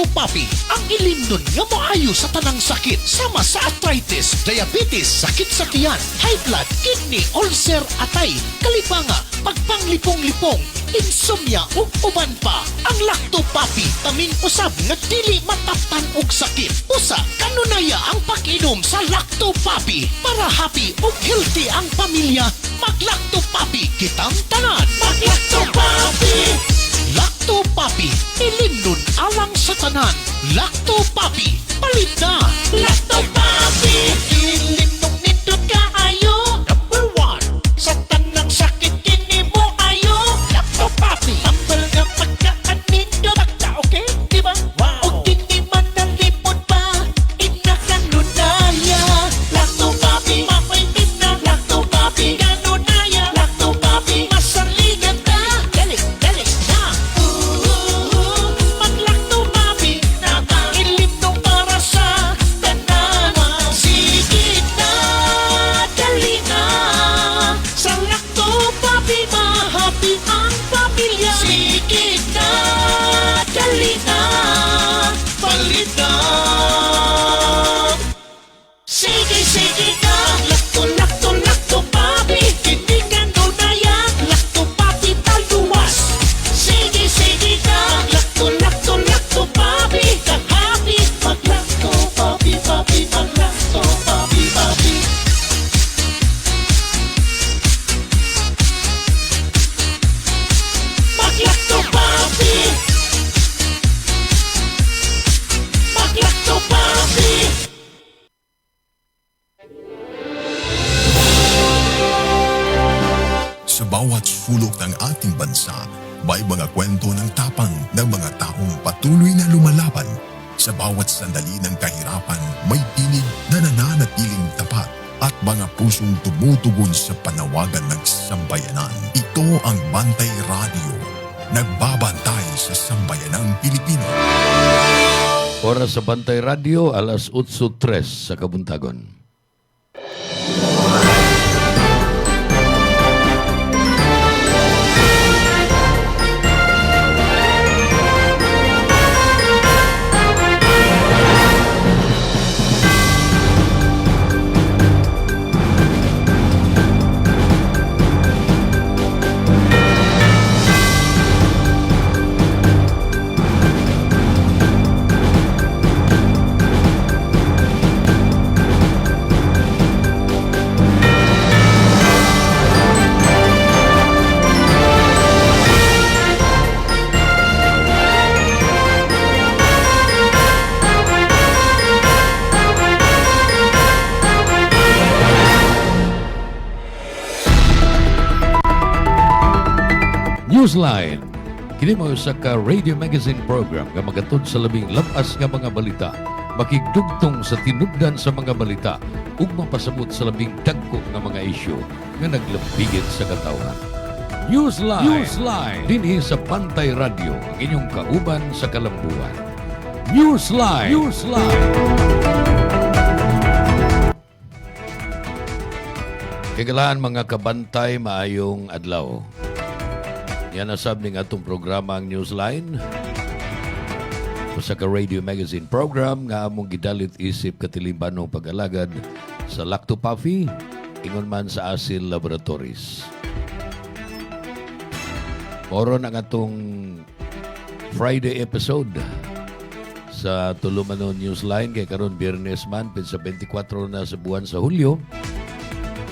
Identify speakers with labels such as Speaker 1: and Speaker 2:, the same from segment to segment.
Speaker 1: Lactopapi ang ilimnon nga moayo sa tanang sakit sama sa arthritis, diabetes, sakit sa tiyan, high blood, kidney, ulcer, atay, kalipanga, pagpanglipong-lipong, insomnia ug uban pa. Ang Lactopapi tamin usab nga dili mataptan og sakit. Usa kanunaya ang pag-inom sa Lactopapi para happy ug healthy ang pamilya. Mag-Lactopapi kitang tanan. Mag-Lactopapi. Lactopapi, ilimnon alang sa tanan. Lactopapi, palit na. Lactopapi, ilimnon nindot kaayo. Number 1, sa tanang sakit kini mo ayo. Lactopapi, ambal nga pagkaan nindot. Takta, okay? Diba? Wow. O kini man nalipod pa, inakanunaya. Lactopapi, mapaitin na. Lactopapi, kanunaya. Lactopapi, masaligan na. Dali na. Mag-Lactopapi na ilimnon para sa tanan. Sige na, dali na. Sa Lactopapi, mahappy ang pamilya. Sige na, dali na. Palit na. Sige na. Lactopapi. Hindi ka nunaya. Lactopapi taluwas. Sige na. Lactopapi. Kahapi. Mag-Lactopapi, papi. Mag-Lactopapi, papi. Mag-Lactopapi. Mag-Lactopapi.
Speaker 2: Sa bawat sulok ng ating bansa, may mga kwento ng tapang ng mga taong patuloy na lumalaban. Sa bawat sandali ng kahirapan, may tinig na nananatiling tapat at mga pusong tumutugon sa panawagan ng sambayanan. Ito ang Bantay Radio, nagbabantay sa sambayanang Pilipino.
Speaker 3: Oras sa Bantay Radio, alas 8:03 sa Kabuntagon. Newsline. Kini mo sa ka radio magazine program nga magatod sa labing lapas nga mga balita, makigdugtong sa tinubdan sa mga balita ug mapasabot sa labing dagko nga mga isyu nga naglambigit sa katawhan. Newsline. Dinhi sa Bantay Radio, ang inyong kauban sa kalambuan. Newsline. Kagalaan mga kabantay, maayong adlaw. Yan asab ning atong programa ang Newsline. Sa ka radio magazine program nga among gidalit isip katilimbanong pag-alagad sa Lactopapi ingon man sa Asil Laboratories. Moron ang atong Friday episode sa Tulumanon Newsline kay karon Biyernes man sa 24 na sa buwan sa Hulyo.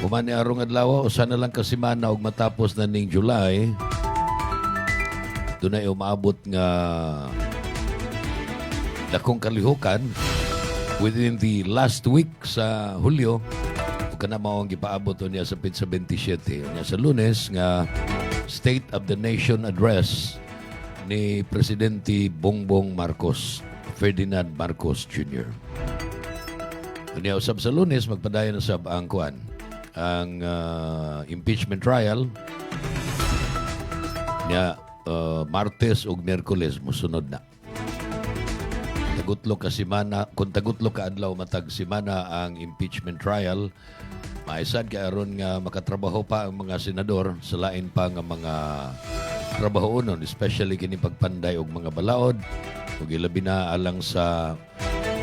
Speaker 3: Humani arong adlaw usa na lang ka semana og matapos na ning July. Doon ay umaabot nga dakong kalihukan within the last week sa Hulyo. Kana mao ang gipaabot niya sa 27 niya sa Lunes nga State of the Nation Address ni Presidente Bongbong Marcos, Ferdinand Marcos Jr. Kanya usab sa Lunes magpadayon na sab ang kuan ang impeachment trial niya. Martes ug Miyerkules mosunod na. Tagutlo ka semana, kung tagutlo ka adlaw matag semana ang impeachment trial, maisad kay aron nga makatrabaho pa ang mga senador sa lain pa nga mga trabahoon, especially kini pagpanday og mga balaod ug ilabi na alang sa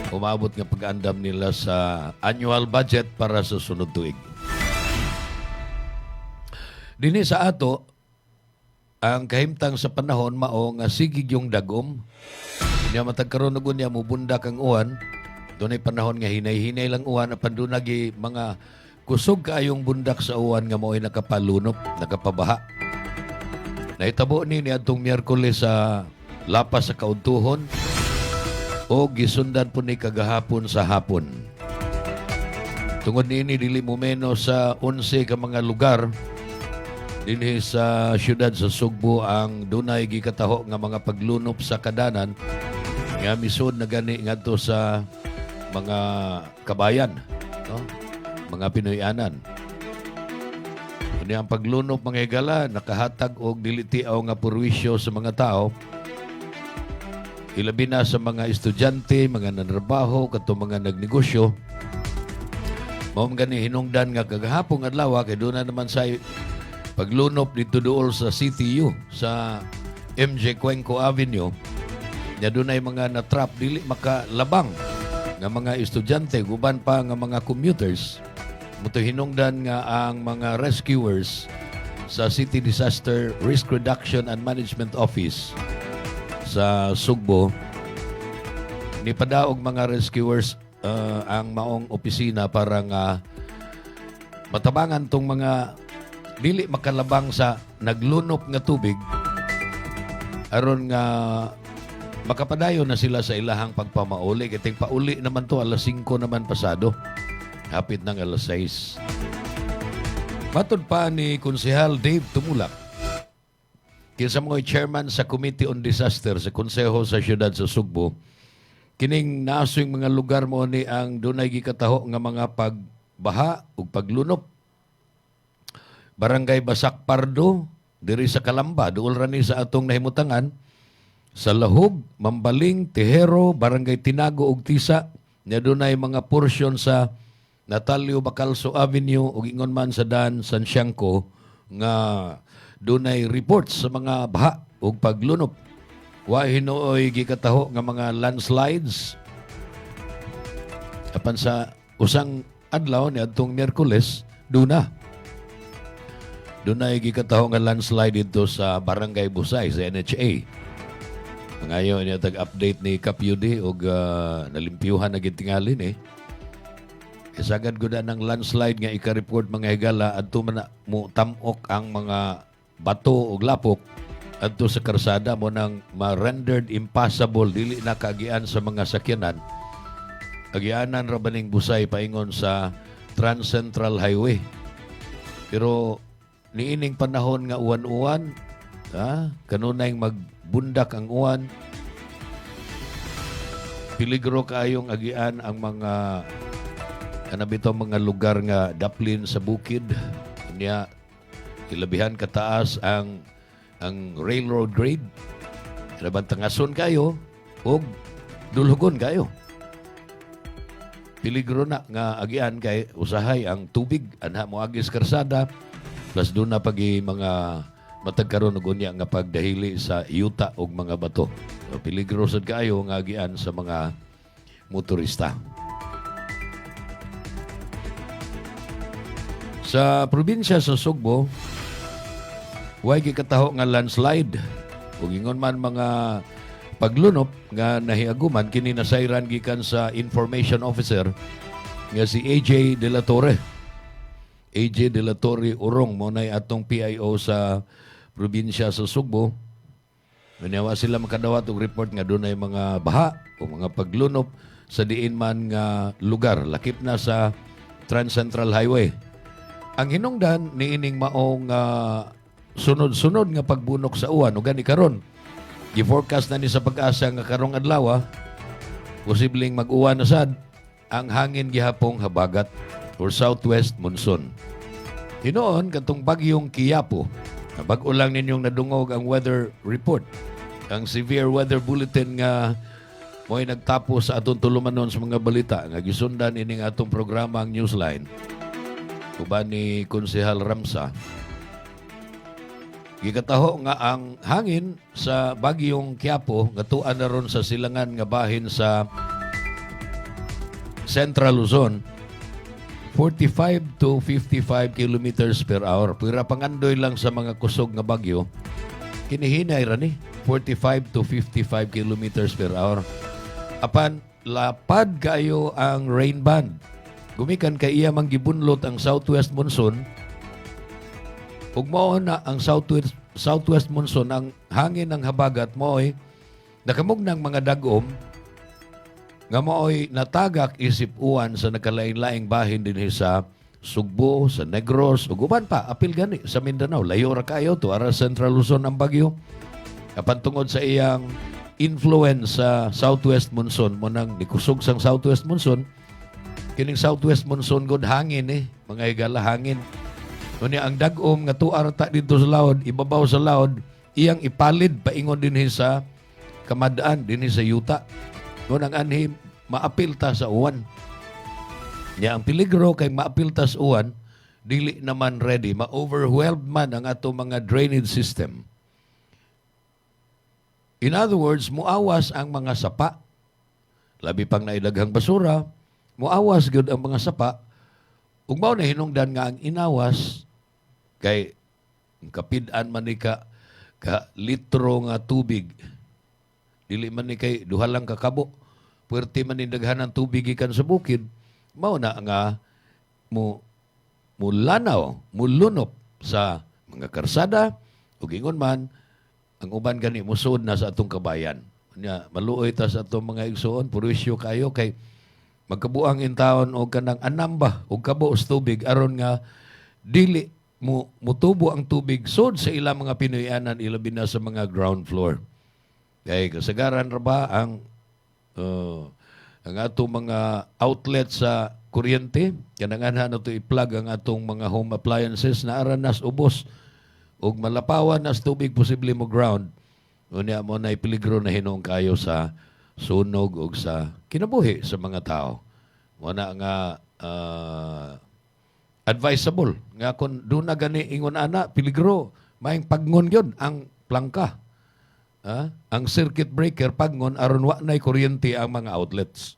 Speaker 3: umabot nga pag-andam nila sa annual budget para sa sunod tuig. Dinhi sa ato ang kahimtang sa panahon mao nga sigig yung dagom. Niya matagkaroon na gunya mubundak ang uwan. Doon ay panahon nga hinay-hinay lang uwan apan doon nagi mga kusog kaayong bundak sa uwan nga mo'y nakapalunop, nakapabaha. Naitabo ni adtong Miyerkules sa lapas sa kaudtuhon o gisundan po ni kagahapon sa hapon. Tungod niini dili mo menos sa 11 ka mga lugar dinhi sa syudad sa Sugbo ang dunay gikataho nga mga paglunop sa kadanan nga misud na gani ngadto sa mga kabayan, no? Mga Pinoyanan. Kuni ang paglunop mga higala nakahatag og dilitiaw nga purwisyo sa mga tao. Ilabi na sa mga estudyante, mga nanrabaho, kato mga nagnegosyo. Mao gani hinungdan nga kagahapon adlaw kay doon na naman sa paglunop dito dool sa CTU sa MJ Cuenco Avenue. Nya dunay mga na-trap dili makalabang nga mga estudyante guban pa nga mga commuters. Muto hinungdan nga ang mga rescuers sa City Disaster Risk Reduction and Management Office sa Sugbo nipadaog mga rescuers ang maong opisina para nga matabangan tong mga dili makalabang sa naglunop nga tubig aron nga makapadayon na sila sa ilahang pagpamauli. Kiting pauli naman to alas 5 naman pasado. Hapit ng alas 6. Matod pa ni Konsehal Dave Tumulak, kinsa mga chairman sa Committee on Disaster sa Konseho sa Siyudad sa Sugbo, kining nasoy mga lugar mo ni ang dunay gikataho nga mga pagbaha ug paglunop. Barangay Basak Pardo, diri sa Kalamba, duol rani sa atong nahimutangan, sa Lahog, Mambaling, Tejero, Barangay Tinago ug Tisa, nya dunay mga porsyon sa Natalio Bacalso Avenue ug ingon man sa Dan San Siangco nga dunay reports sa mga baha ug paglunop. Wa hinooy gikataho nga mga landslides. Apan sa usang adlaw ni adtong Miyerkules, duna dunay gikataho nga landslide dito sa Barangay Busay sa NHA. Ngayon niya tag-update ni Kapyudi og nalimpyuhan na gitingalin Isagad ko na ng landslide nga ika-report mga higala adto man mo tamok ang mga bato ug lapok adto sa karsada mo nang ma-rendered impossible dili na kaagian sa mga sakyanan. Agianan ra baning Busay paingon sa Trans Central Highway. Pero niining panahon nga uwan-uwan, kanunay magbundak ang uwan, piligro kaayong agian ang mga kanabito mga lugar nga daplin sa bukid. Niya ilabihan kataas ang railroad grade. Nabantangason kayo o dulhugon kayo. Piligro na nga agian kay usahay ang tubig anha mo agis karsada. Plus doon na pagi mga matagkaroon og unya nga pagdahili sa yuta og mga bato. So, peligro sad kaayo nga agian sa mga motorista. Sa probinsya sa Sugbo, way gikataho nga landslide. Ug ingon man mga paglunop nga nahiaguman kini nasayran gikan sa information officer nga si AJ De La Torre. AJ De La Torre Urong mo na atong PIO sa probinsya sa Sugbo. Nanyawa sila makadawat og report nga doon ay mga baha o mga paglunop sa diin man nga lugar. Lakip na sa Trans Central Highway. Ang hinungdan niining maong sunod-sunod nga pagbunok sa uwan o gani karon. Gi-forecast na ni sa pag-asa nga karong adlaw posibleng mag-uwan na sad ang hangin gihapong habagat or southwest monsoon. Hinoon katong bagyong Quiapo, bag-o lang ninyong nadungog ang weather report. Ang severe weather bulletin nga mo'y nagtapos sa atong tulumanon sa mga balita nga gisundan ining atong programa ang Newsline. Uban ni Konsehal Ramsa. Gikataho nga ang hangin sa bagyong Quiapo nga tuan na ron sa silangan nga bahin sa Central Luzon 45 to 55 kilometers per hour. Pira pangandoy lang sa mga kusog nga bagyo. Kinihinay ra ni 45 to 55 kilometers per hour. Apan lapad kayo ang rain band. Gumikan kay iya manggibunlot ang southwest monsoon. Ug mao na ang southwest monsoon, ang hangin ng habagat mo'y nakamugnang mga dagom nga mo'y natagak isip uwan sa nakalain-laing bahin din sa Sugbo, sa Negros, ug uban pa apil gani sa Mindanao. Layo ra kayo to ara Central Luzon ang bagyo. Apan tungod sa iyang influence sa southwest monsoon mo nang nikusog sang southwest monsoon, kining southwest monsoon god hangin mga higala hangin. Kunya ang dagom nga tuar ta dito sa laod, ibabaw sa laod, iyang ipalid paingon din sa kamadaan din sa yuta. Ngunang anhi maapil ta sa uwan. Nya ang peligro kay maapil ta sa uwan, dili naman ready, ma-overwhelmed man ang ato mga drainage system. In other words, muawas ang mga sapa. Labi pang naidaghang basura, muawas gyud ang mga sapa. Ug mao na hinungdan nga ang inawas kay kapid-an man ni ka litro nga tubig. Dili man ni kay duha lang ka kabo. Puwerte man ni daghanan tubig gikan sa bukid. Mao na nga mulanaw, mulunop sa mga karsada ug ingon man ang uban gani musud na sa atong kabayan. Nya maluoy ta sa atong mga igsoon, purisyo kayo kay magkabuang in taon og kanang anamba og kabo sa tubig aron nga dili mutubo ang tubig sud sa ilang mga Pinoyanan ilabi na sa mga ground floor. Kay kasagaran ra ba ang atong mga outlet sa kuryente, kananganhan nato i-plug ang atong mga home appliances na aran nas ubos ug malapawan nas tubig posible mo ground. Unya mo na peligro na hinung kayo sa sunog ug sa kinabuhi sa mga tao. Mo na nga advisable nga kung doon na gani ingon ana peligro maing pagngon yun ang plangka. Ang circuit breaker pagngon aron wa nay kuryente ang mga outlets.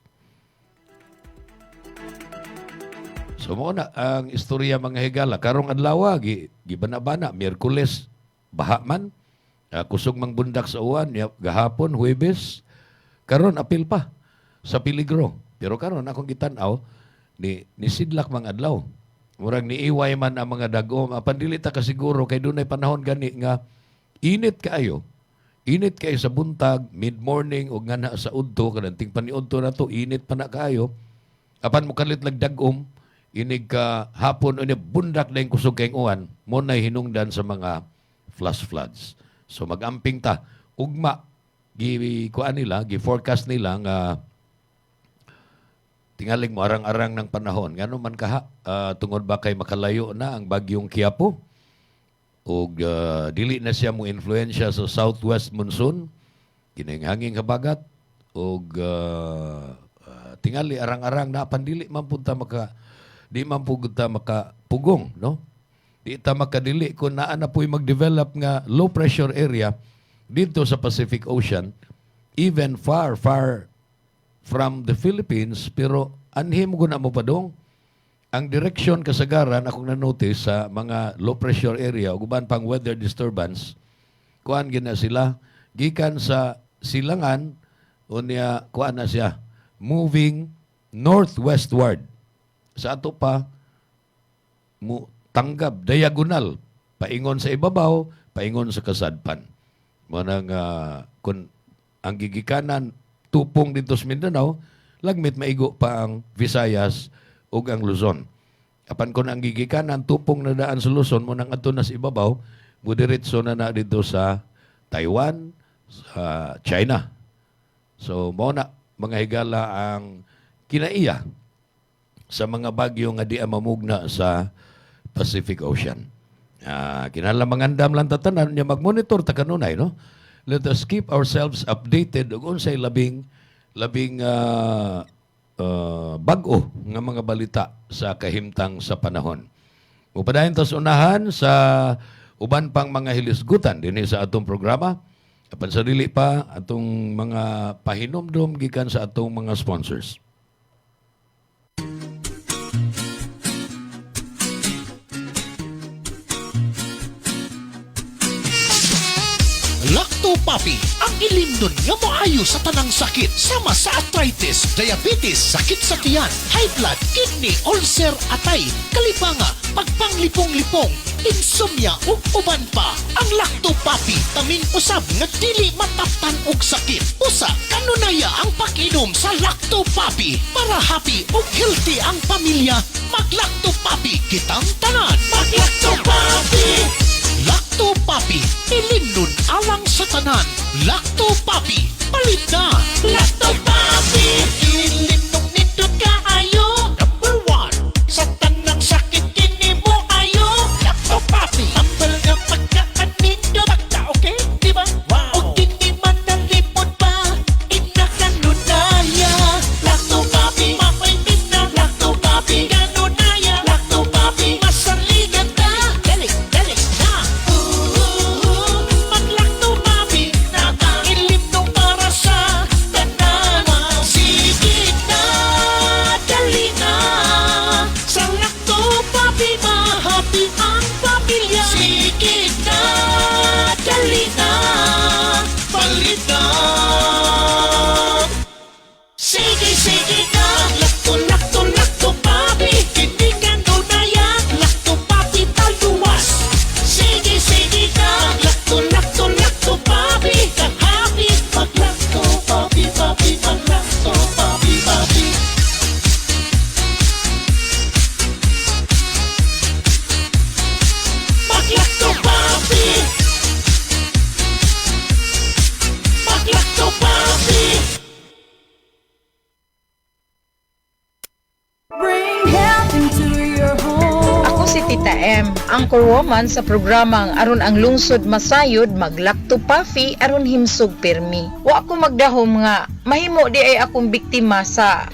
Speaker 3: So mo na ang istorya mga higala karong adlaw gibanabana Miyerkules baha man kusog mang bundak sa uwan gahapon Huwebes karon apil pa sa peligro. Pero karon akong gitan-aw ni sidlak mang adlaw. Murag niiway man ang mga dagom. Apan dili ta kasiguro kay dunay panahon gani nga init kaayo. Init kay sa buntag, mid-morning o nga na sa udto, kananting paniudto na to, init pa na kaayo. Apan mo kalit lag dagom, inig ka hapon o bundak na yung kusog kayong uwan, mo na hinungdan sa mga flash floods. So mag-amping ta. Ugma, gi-forecast nila nga tingaling mo arang-arang ng panahon. Ngano man kaha, tungod ba kay makalayo na ang bagyong Quiapo? O dili na siya mo influensya sa southwest monsoon, kining hanging habagat, o tingali arang-arang na pandili man punta di man punta makapugong, no? Di ta makadili kung naa na po'y mag-develop nga low pressure area dito sa Pacific Ocean, even far from the Philippines, pero anhim ko na mo pa dong. Ang direksyon kasagaran, akong na-notice sa mga low pressure area, uban pang weather disturbance, kuan gina sila, gikan sa silangan, unya kuan na siya, moving northwestward. Sa ato pa, tanggap, diagonal, paingon sa ibabaw, paingon sa kasadpan. Manang kung ang gigikanan, tupong dito sa Mindanao, lagmit maigo pa ang Visayas ug ang Luzon. Apan kung ang gigikanan, tupong na daan sa Luzon, mo nang ato na sa ibabaw, mudiretso na dito sa Taiwan, sa China. So, mo na, mga higala ang kinaiya sa mga bagyo nga di mamugna sa Pacific Ocean. Kinalamangan lang tatanan niya mag-monitor ta kanunay, no? Let us keep ourselves updated ug unsay labing bag-o nga mga balita sa kahimtang sa panahon. Upadayon tas unahan sa uban pang mga hilisgutan dinhi sa atong programa. Apan sa dili pa atong mga pahinomdom gikan sa atong mga sponsors.
Speaker 1: Lacto Papi, ang ilimnon nga moayo sa tanang sakit sama sa arthritis, diabetes, sakit sa tiyan, high blood, kidney, ulcer, atay, kalipanga, pagpanglipong-lipong, insomnia ug uban pa. Ang Lacto Papi tamin usab nga dili mataptan og sakit. Usa kanunaya ang pag-inom sa Lacto Papi para happy ug healthy ang pamilya. Mag-Lacto Papi kitang tanan. Mag-Lacto Papi. Lacto Papi, ilimnon alang sa tanan. Lacto Papi, palit na. Lacto Papi, ilimnon nindot kaayo. Number 1, sa tanang sakit kini mo ayo. Lacto Papi, tambal nga pagkaan nindot. Pagka okay, di ba? Wow. O kini man nalimod pa, inakanunaya. Lacto Papi, mapaitin na. Lacto Papi, kanunaya. Lacto Papi, masaligan ta. Dali na. Mag-Lacto Papi na ilimnon para sa tanan. Sige na, dali na. Sa Lacto Papi, mahappy ang pamilya. Sige na, dali na. Palit na. Sige na. Lacto Papi. Hindi ka nunaya. Lacto Papi taluwas. Sige na. Lacto Papi. Kang happy. Mag-Lacto Papi. Mag-Lacto Papi. Mag-Lacto Papi. Mag-Lacto Papi.
Speaker 4: Bring health into your home.
Speaker 5: Ako si Tita M, anchor woman sa programang aron ang lungsod masayod mag-Lacto Papi aron himsog pirmi. Wa ko magdahom nga mahimo di ay akong biktima sa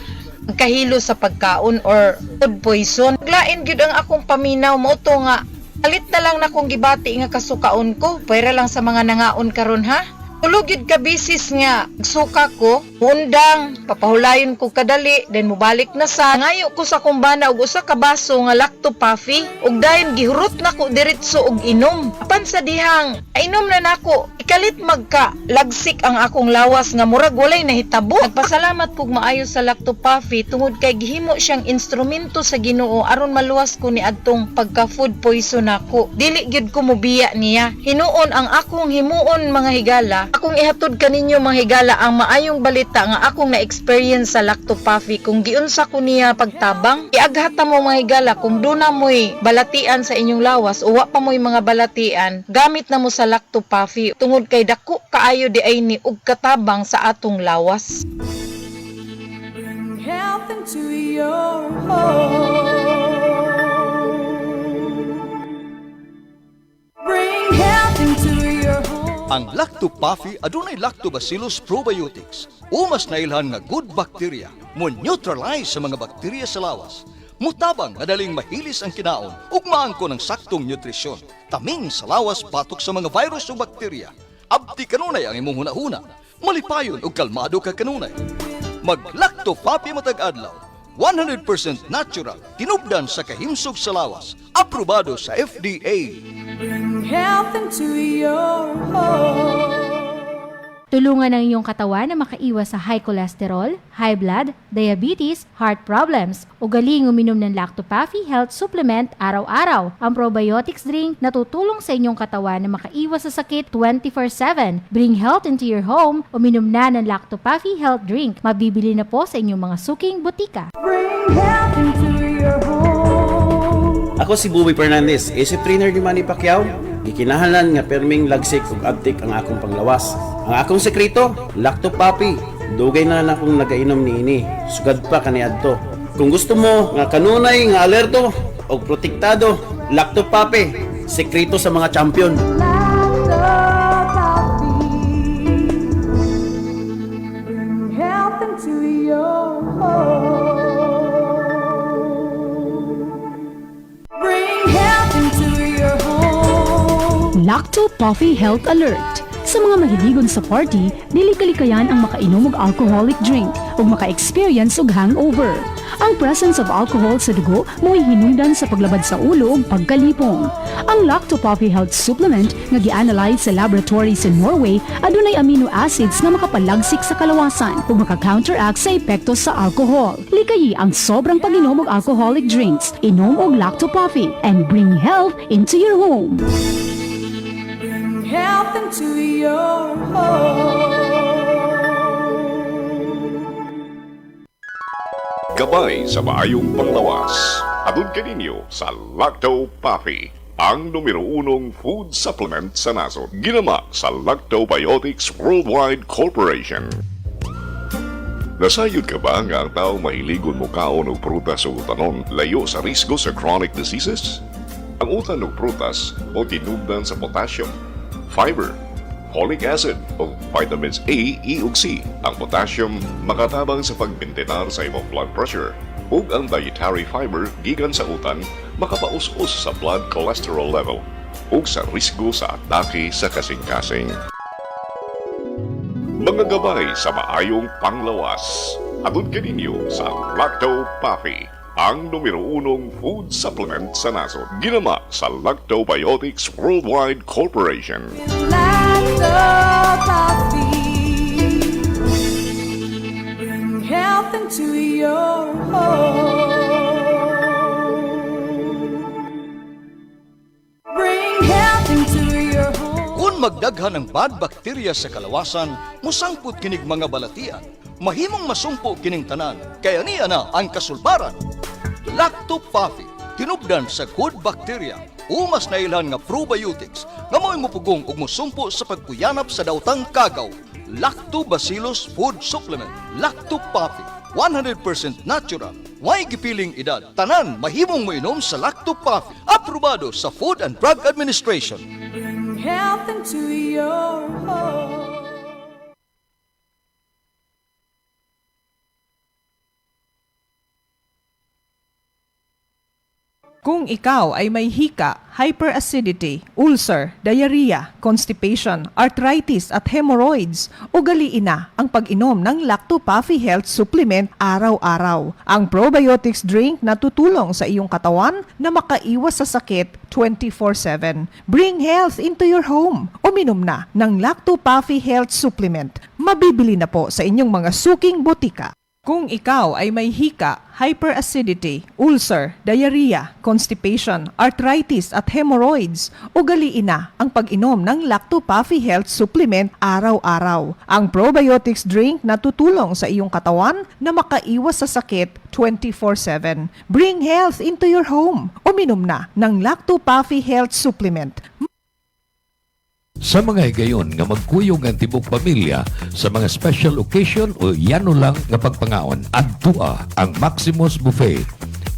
Speaker 5: kahilo sa pagkaon or food poison. Lain gyud ang akong paminaw mo to nga alit na lang na kong gibati nga kasukaon ko para lang sa mga nangaon karon ha. Ulugid ka bisis nga suka ko, undang, papahulayon ko kadali, then mubalik na sa ngayo ko sa kumbana og usa ka baso nga Lacto Papi, ug dayon gihurot na ko diretso og inom. Apan sa dihang, inom na nako, ikalit magka lagsik ang akong lawas nga murag walay nahitabo. Nagpasalamat kog maayo sa Lacto Papi tungod kay gihimo siyang instrumento sa Ginoo aron maluwas ko ni adtong pagka food poison nako. Dili gyud ko mobiya niya. Hinuon ang akong himuon mga higala. Akong ihatod kaninyo mga higala ang maayong balita nga akong na-experience sa Lacto Papi kung giunsa ko niya pagtabang. Iaghata mo mga higala kung duna mo'y balatian sa inyong lawas o wa pa mo'y mga balatian, gamit na mo sa Lacto Papi tungod kay dako kaayo di ay ni og katabang sa atong lawas.
Speaker 4: Bring health into your home. Bring health into your home.
Speaker 6: Ang Lacto Papi adunay Lactobacillus probiotics o mas nailhan nga good bacteria mo neutralize sa mga bakterya sa lawas. Mutabang nga daling mahilis ang kinaon ug maangko ng saktong nutrisyon. Taming sa lawas batok sa mga virus o bakterya. Abdi kanunay ang imong hunahuna. Malipayon ug kalmado ka kanunay. Mag Lacto Papi matag adlaw. 100% natural, tinubdan sa kahimsog sa lawas, aprobado sa FDA.
Speaker 4: Bring health into your home.
Speaker 7: Tulungan ang iyong katawan na makaiwas sa high cholesterol, high blood, diabetes, heart problems. Ugaling uminom ng Lacto Papi Health Supplement araw-araw. Ang probiotics drink na tutulong sa inyong katawan na makaiwas sa sakit 24/7. Bring health into your home. Uminom na ng Lacto Papi Health Drink. Mabibili na po sa inyong mga suking butika.
Speaker 4: Bring health into your home.
Speaker 8: Ako si Buboy Fernandez, isip trainer ni Manny Pacquiao. Gikinahanglan nga perming lagsik ug abtik ang akong panglawas. Ang akong sekreto, Lacto Papi. Dugay na akong nagainom niini. Sugad pa kaniadto. Kung gusto mo nga kanunay nga alerto og protektado, Lacto Papi. Sekreto sa mga champion.
Speaker 4: Lacto Papi. Bring health into your home. Bring health into your home.
Speaker 9: Lacto Puffy Health Alert. Sa mga mahiligon sa party, dili kalikayan ang makainom og alcoholic drink ug maka-experience og hangover. Ang presence of alcohol sa dugo mo'y hinungdan sa paglabad sa ulo ug pagkalipong. Ang Lacto Puffy Health Supplement nga gi-analyze sa laboratory sa Norway adunay amino acids nga makapalagsik sa kalawasan ug maka-counteract sa epekto sa alcohol. Likayi ang sobrang pag-inom og alcoholic drinks. Inom og Lacto Puffy and bring health into your home.
Speaker 4: Health into your home.
Speaker 10: Gabay sa maayong panglawas. Atod kaninyo sa Lacto Puffy, ang numero 1 food supplement sa nasod. Ginama sa Lactobiotics Worldwide Corporation. Nasayod ka ba nga ang tao mahiligon mo kaon og prutas o utanon layo sa risgo sa chronic diseases? Ang utan og prutas o tinubdan sa potassium, fiber, folic acid o vitamins A, E ug C. Ang potassium makatabang sa pagmintenar sa imong blood pressure ug ang dietary fiber gikan sa utan makapaus-us sa blood cholesterol level ug sa risgo sa atake sa kasing-kasing. Mga gabay sa maayong panglawas. Atod kaninyo sa Lacto Puffy, ang numero 1 food supplement sa nasod. Ginama sa Lactobiotics Worldwide Corporation.
Speaker 4: Lacto Puffy, bring health into your home. Bring health into your home.
Speaker 6: Kung magdaghan ng bad bacteria sa kalawasan, musangput kinig mga balatian. Mahimong masumpo kining tanan, kaya niya na ang kasulbaran. Lacto Puffy, tinubdan sa good bacteria, umas na ilan nga probiotics, nga mo'y mupugong ug musumpo sa pagkuyanap sa dautang kagaw. Lactobacillus Food Supplement, Lacto Puffy, 100% natural, way gipiling edad. Tanan, mahimong moinom sa Lacto Puffy, aprobado sa Food and Drug Administration.
Speaker 4: Bring health into your home.
Speaker 11: Kung ikaw ay may hika, hyperacidity, ulcer, diarrhea, constipation, arthritis at hemorrhoids, ugaliin na ang pag-inom ng Lacto Puffy Health Supplement araw-araw. Ang probiotics drink na tutulong sa iyong katawan na makaiwas sa sakit 24/7. Bring health into your home. Uminom na ng Lacto Puffy Health Supplement. Mabibili na po sa inyong mga suking botika. Kung ikaw ay may hika, hyperacidity, ulcer, diarrhea, constipation, arthritis at hemorrhoids, ugaliin na ang pag-inom ng Lacto Puffy Health Supplement araw-araw. Ang probiotics drink na tutulong sa iyong katawan na makaiwas sa sakit 24/7. Bring health into your home. Uminom na ng Lacto Puffy Health Supplement.
Speaker 3: Sa mga higayon nga magkuyog ang tibok pamilya sa mga special occasion o yano lang nga pagpangaon, adtua ang Maximus Buffet.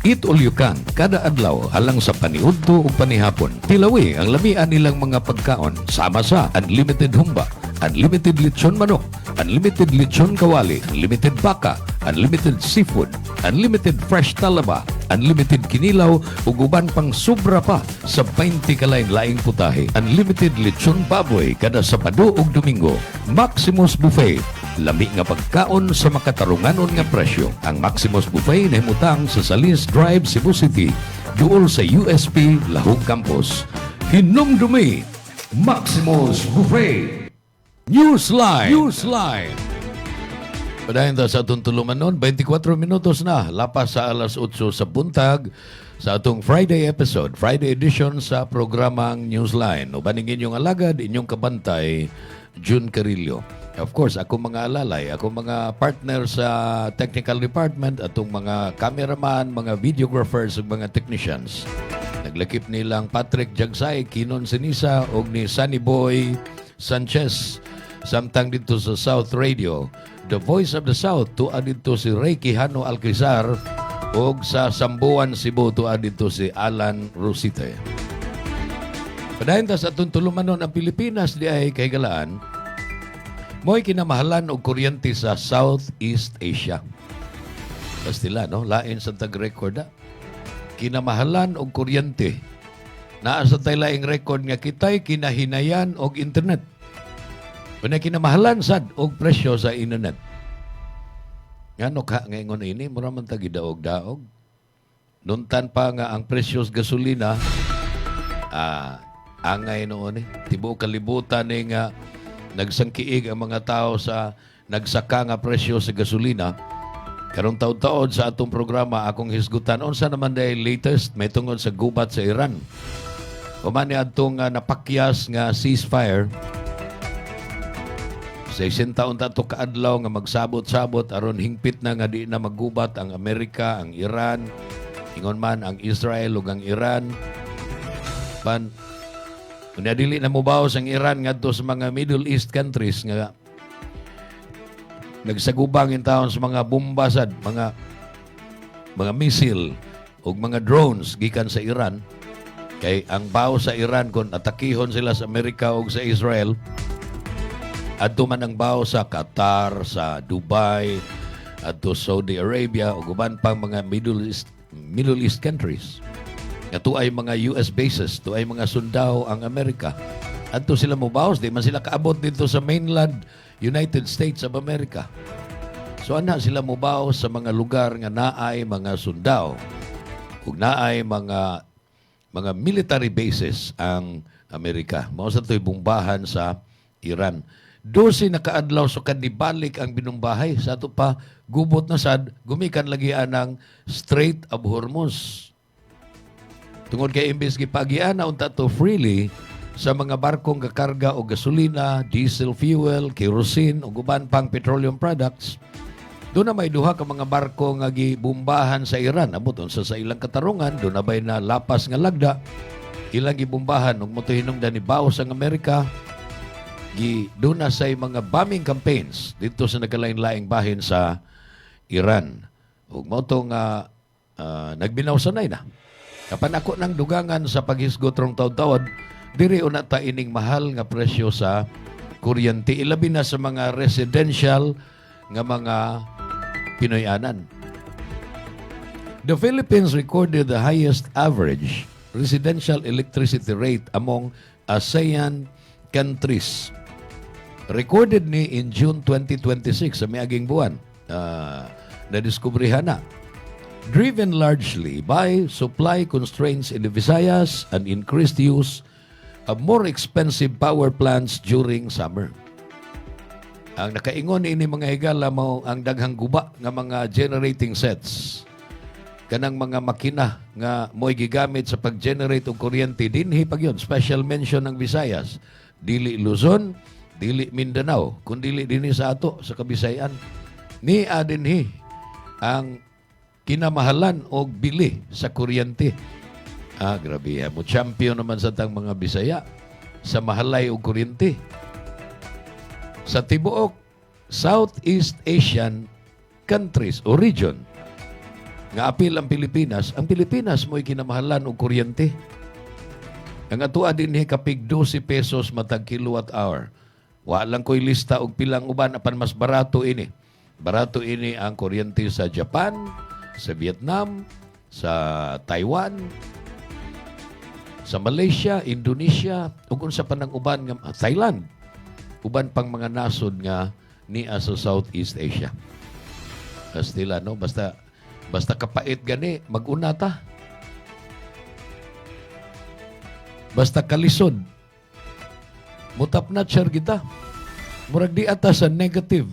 Speaker 3: Eat all you can kada adlaw alang sa paniudto o panihapon. Tilawi ang lamian nilang mga pagkaon sama sa unlimited humba, unlimited lechon manok, unlimited lechon kawali, unlimited baka, unlimited seafood, unlimited fresh talaba, unlimited kinilaw ug uban pang sobra pa sa 20 kalain-laing putahe. Unlimited lechon baboy kada Sabado ug Domingo. Maximus Buffet, lami nga pagkaon sa makatarunganon nga presyo. Ang Maximus Buffet nahimutang sa Salis Drive, Cebu City, duol sa USP Lahog Campus. Hinumdumi, Maximus Buffet. Newsline. Padayon ta sa atong tuluman nun, 24 minutos na, lapas sa alas 8 sa buntag, sa atong Friday episode, Friday edition sa programang Newsline. O baning inyong alagad, inyong kabantay, June Carillo. Of course, ako mga alalay, ako mga partner sa technical department, atong mga cameraman, mga videographers, ug mga technicians. Naglakip nilang Patrick Jagsay, Kinon Sinisa, o ni Sunny Boy Sanchez, samtang dito sa South Radio. The Voice of the South, tuad dito si Ray Quijano Alquizar, o sa Sambuan, Cebu, tuad dito si Alan Rosite. Padayon ta sa atong tulumanon ang Pilipinas di ay kahigalaan, mo'y kinamahalan og kuryente sa Southeast Asia. Kastila, no? Lain sa tag-record, Kinamahalan og kuryente Naa sa tay laing record nga kitay kinahinayan og internet. Kuna kinamahalan sad og presyo sa internet. Ngano ka ngayon ini mura man ta gidaog-daog. Nuntan pa nga ang presyos gasolina angay noon tibuok kalibutan ni nga nagsangkiig ang mga tao sa nagsaka nga presyo sa gasolina. Karong taon-taon sa atong programa akong hisgutan unsa naman day latest may tungod sa gubat sa Iran. Human ni atong napakyas nga ceasefire. Sa isang taon tato kaadlaw nga magsabot-sabot aron hingpit na nga di na maggubat ang Amerika, ang Iran, ingon man ang Israel ug ang Iran. Kunya dili na mobawas ang Iran ngadto sa mga Middle East countries nga nagsagubang in taon sa mga bomba sad, mga missile ug mga drones gikan sa Iran. Kay ang bawo sa Iran kung atakihon sila sa Amerika ug sa Israel, adto man ang bawo sa Qatar, sa Dubai, adto Saudi Arabia ug uban pang mga Middle East countries. Nga ay mga US bases, ay mga sundao ang Amerika. Adto sila mobawas, di man sila kaabot dito sa mainland United States of America. So ana sila mobawas sa mga lugar nga naay mga sundao ug naay mga military bases ang Amerika. Mao sa to'y bumbahan sa Iran. 12 na kaadlaw so kanibalik ang binumbahay. Sa ato pa, gubot na sad, gumikan lagi ng Strait of Hormuz. Tungod kay imbes gipagian na unta to freely sa mga barkong kakarga o gasolina, diesel fuel, kerosene o guban pang petroleum products, doon na may duha ka mga barko nga gibumbahan sa Iran. Amot unsa sa ilang katarungan, doon na bay na lapas nga lagda, ilang gibumbahan ug motuhinom ni baos ang Amerika. Doon na say mga bombing campaigns dito sa nagkalain-laing bahin sa Iran. Ug mo tong nagbinaw sanay na. Kapan ako nang dugangan sa paghisgot rong taon-taon, diri una ta ining mahal nga presyo sa kuryente, ilabi na sa mga residential nga mga Pinoyanan. The Philippines recorded the highest average residential electricity rate among ASEAN countries. Recorded ni in June 2026 sa miaging buwan. Nadiskubrihan na. Driven largely by supply constraints in the Visayas and increased use of more expensive power plants during summer. Ang nakaingon ini mga higala mo ang daghang guba nga mga generating sets. Kanang mga makina nga mo'y gigamit sa pag-generate og kuryente dinhi pag yun. Special mention ng Visayas. Dili Luzon, dili Mindanao, kundi dinhi sa ato sa Kabisayan. Ni dinhi ang kinamahalan o bili sa kuryente. Grabe mo. Champion naman sa tang mga Bisaya sa mahalay o kuryente. Sa tibuok Southeast Asian countries o region nga apil ang Pilipinas mo'y kinamahalan o kuryente. Ang atua din kapig 12 pesos matag kilowatt hour. Wa lang ko'y lista og pilang uban apan mas barato ini. Barato ini ang kuryente sa Japan, sa Vietnam, sa Taiwan, sa Malaysia, Indonesia, ug unsa pa nang uban nga Thailand. Uban pang mga nasod nga niya sa Southeast Asia. Kastila, no? Basta kapait gani, mag-una ta. Basta kalisod. Mutap na char kita. Murag di ata sa negative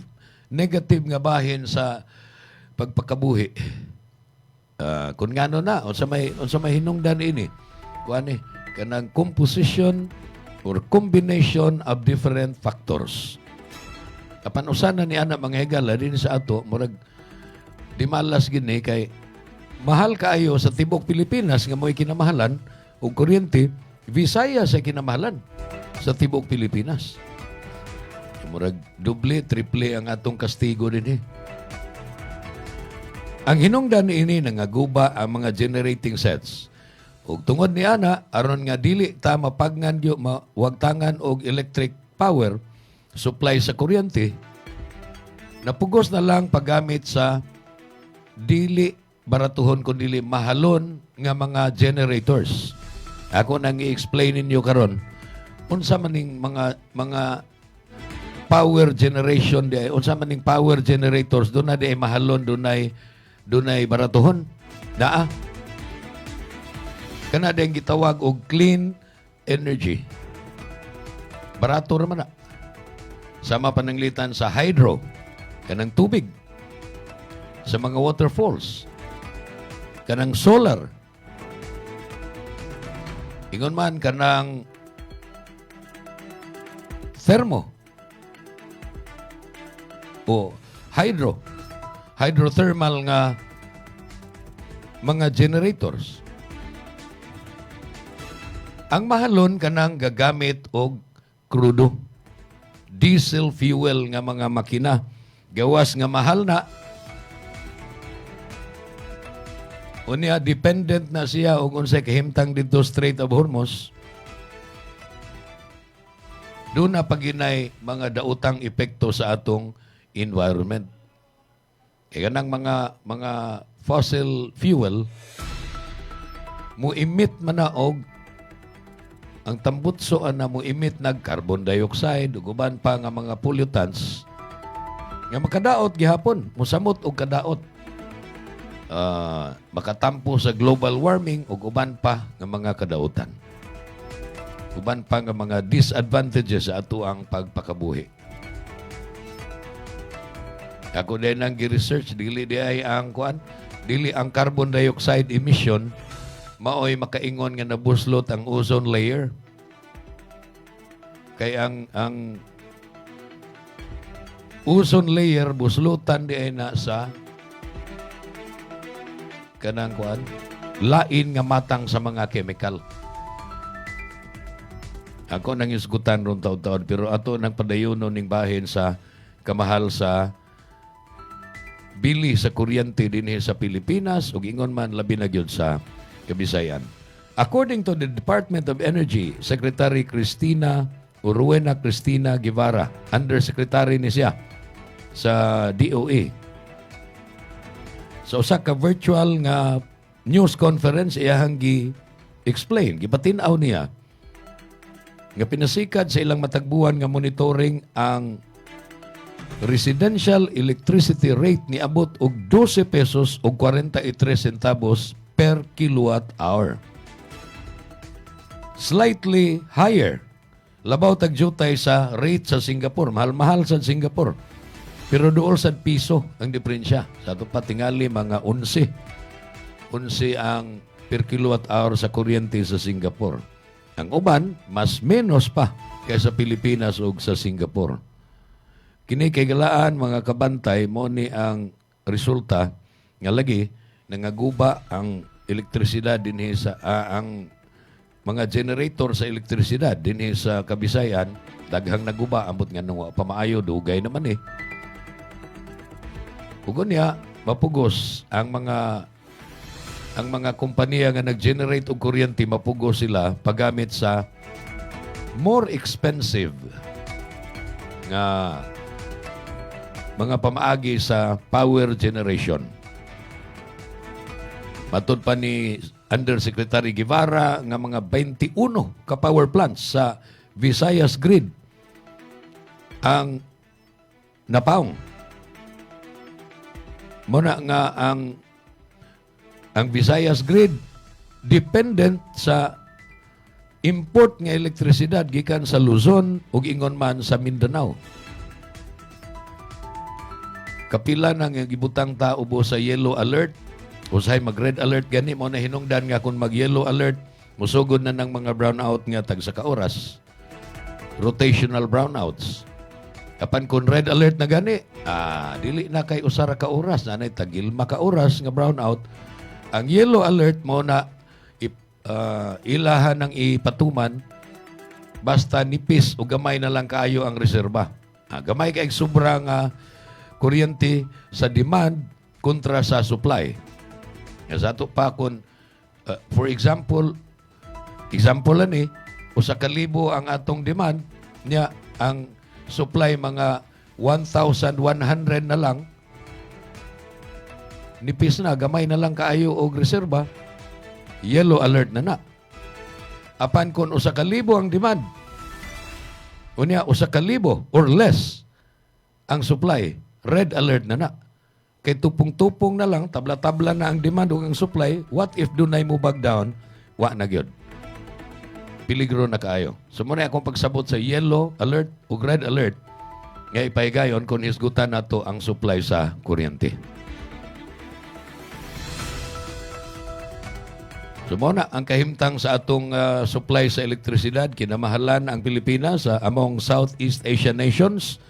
Speaker 3: nga bahin sa pagpakabuhi. Kung ngano na, unsa may hinungdan ini. Kuani, kanang composition or combination of different factors. Kapan usana ni anak mga higala din sa ato, murag di malas gini kay mahal kaayo sa tibok Pilipinas nga mo'y kinamahalan o kuryente, Visayas sa kinamahalan sa tibok Pilipinas. Murag doble, triple ang atong kastigo din eh. Ang hinungdan ini nangaguba ang mga generating sets. Ug tungod ni ana aron nga dili ta mapagnan yo mawagtangan og electric power supply sa kuryente, napugos na lang paggamit sa dili baratuhon kundi mahalon nga mga generators. Ako nang i-explain ninyo karon unsa maning mga power generation di ay unsa maning power generators doon na di ay mahalon doon ay baratuhon naa kana din gitawag og clean energy barato ra man na sama pananglitan sa hydro kanang tubig sa mga waterfalls kanang solar ingon man kanang thermo o hydrothermal nga mga generators. Ang mahalon kanang gagamit og krudo diesel fuel nga mga makina gawas nga mahal na unya dependent na siya og unsay kahimtang dito Strait of Hormuz. Doon na paginay mga daotang epekto sa atong environment. Kaya nang mga fossil fuel mo emit man na og ang tambutsoan na mo emit nag carbon dioxide ug uban pa nga mga pollutants nga makadaot gihapon mosamot og kadaot makatampo sa global warming ug uban pa nga mga kadaotan. Uban pa nga mga disadvantages sa ato ang pagpakabuhi. Ako din ang gi-research, dili ay ang carbon dioxide emission maoy makaingon nga nabuslot ang ozone layer. Kay ang ozone layer buslutan di ay na sa kanang lain nga matang sa mga chemical. Ako nang isgutan ron taon-taon pero ato nang padayonon ning bahin sa kamahal sa bili sa kuryente dinhi sa Pilipinas ug ingon man labi na gyud sa Kabisayan. According to the Department of Energy, Secretary Rowena Cristina Guevara, Undersecretary ni siya sa DOE. Sa usa ka virtual nga news conference iyahang gi-explain, gipatin-aw niya nga pinasikad sa ilang matagbuan nga monitoring ang residential electricity rate ni abot og 12 pesos og 43 centavos per kilowatt hour. Slightly higher. Labaw tagjutay sa rate sa Singapore. Mahal-mahal sa Singapore. Pero dool sa piso ang diferensya. Sa ito pa tingali mga 11. 11 ang per kilowatt hour sa kuryente sa Singapore. Ang uban, mas menos pa kaysa Pilipinas o sa Singapore. Kini kay galaan mga kabantay mo ni ang resulta nga lagi nangaguba ang elektrisidad dinhi sa ang mga generator sa elektrisidad dinhi sa Kabisayan daghang naguba ambot nga nung pamaayo dugay naman eh. Ug niya mapugos ang mga kompanya nga nag-generate og kuryente mapugos sila paggamit sa more expensive nga mga pamaagi sa power generation. Matod pa ni Undersecretary Guevara nga mga 21 ka power plants sa Visayas Grid ang napaong. Muna nga ang Visayas Grid dependent sa import nga elektrisidad gikan sa Luzon ug ingon man sa Mindanao. Kapila nang gibutang tao bo sa yellow alert, usay mag-red alert gani mo na hinungdan nga kung mag-yellow alert, musugod na ng mga brownout nga tag sa kaoras. Rotational brownouts. Kapan kung red alert na gani, dili na kay usara ka oras, nanay tagil maka oras nga brownout. Ang yellow alert mo na ilahan ng ipatuman basta nipis o gamay na lang kaayo ang reserba. Gamay kay sobra nga kuryente sa demand kontra sa supply. Sa ato pa kung, for example ani, usa ka libo ang atong demand, niya ang supply mga 1,100 na lang, nipis na, gamay na lang kaayo og reserba, yellow alert na na. Apan kung 1,000 ang demand, unya 1,000 or less ang supply, red alert na na. Kay tupong-tupong na lang, tabla-tabla na ang demand o ang supply, what if dunay mo bag down, wa na gyud. Piligro na kaayo. So muna akong pagsabot sa yellow alert o red alert, nga ipaigayon kung isgutan na to ang supply sa kuryente. So muna, ang kahimtang sa atong supply sa elektrisidad, kinamahalan ang Pilipinas among Southeast Asian nations.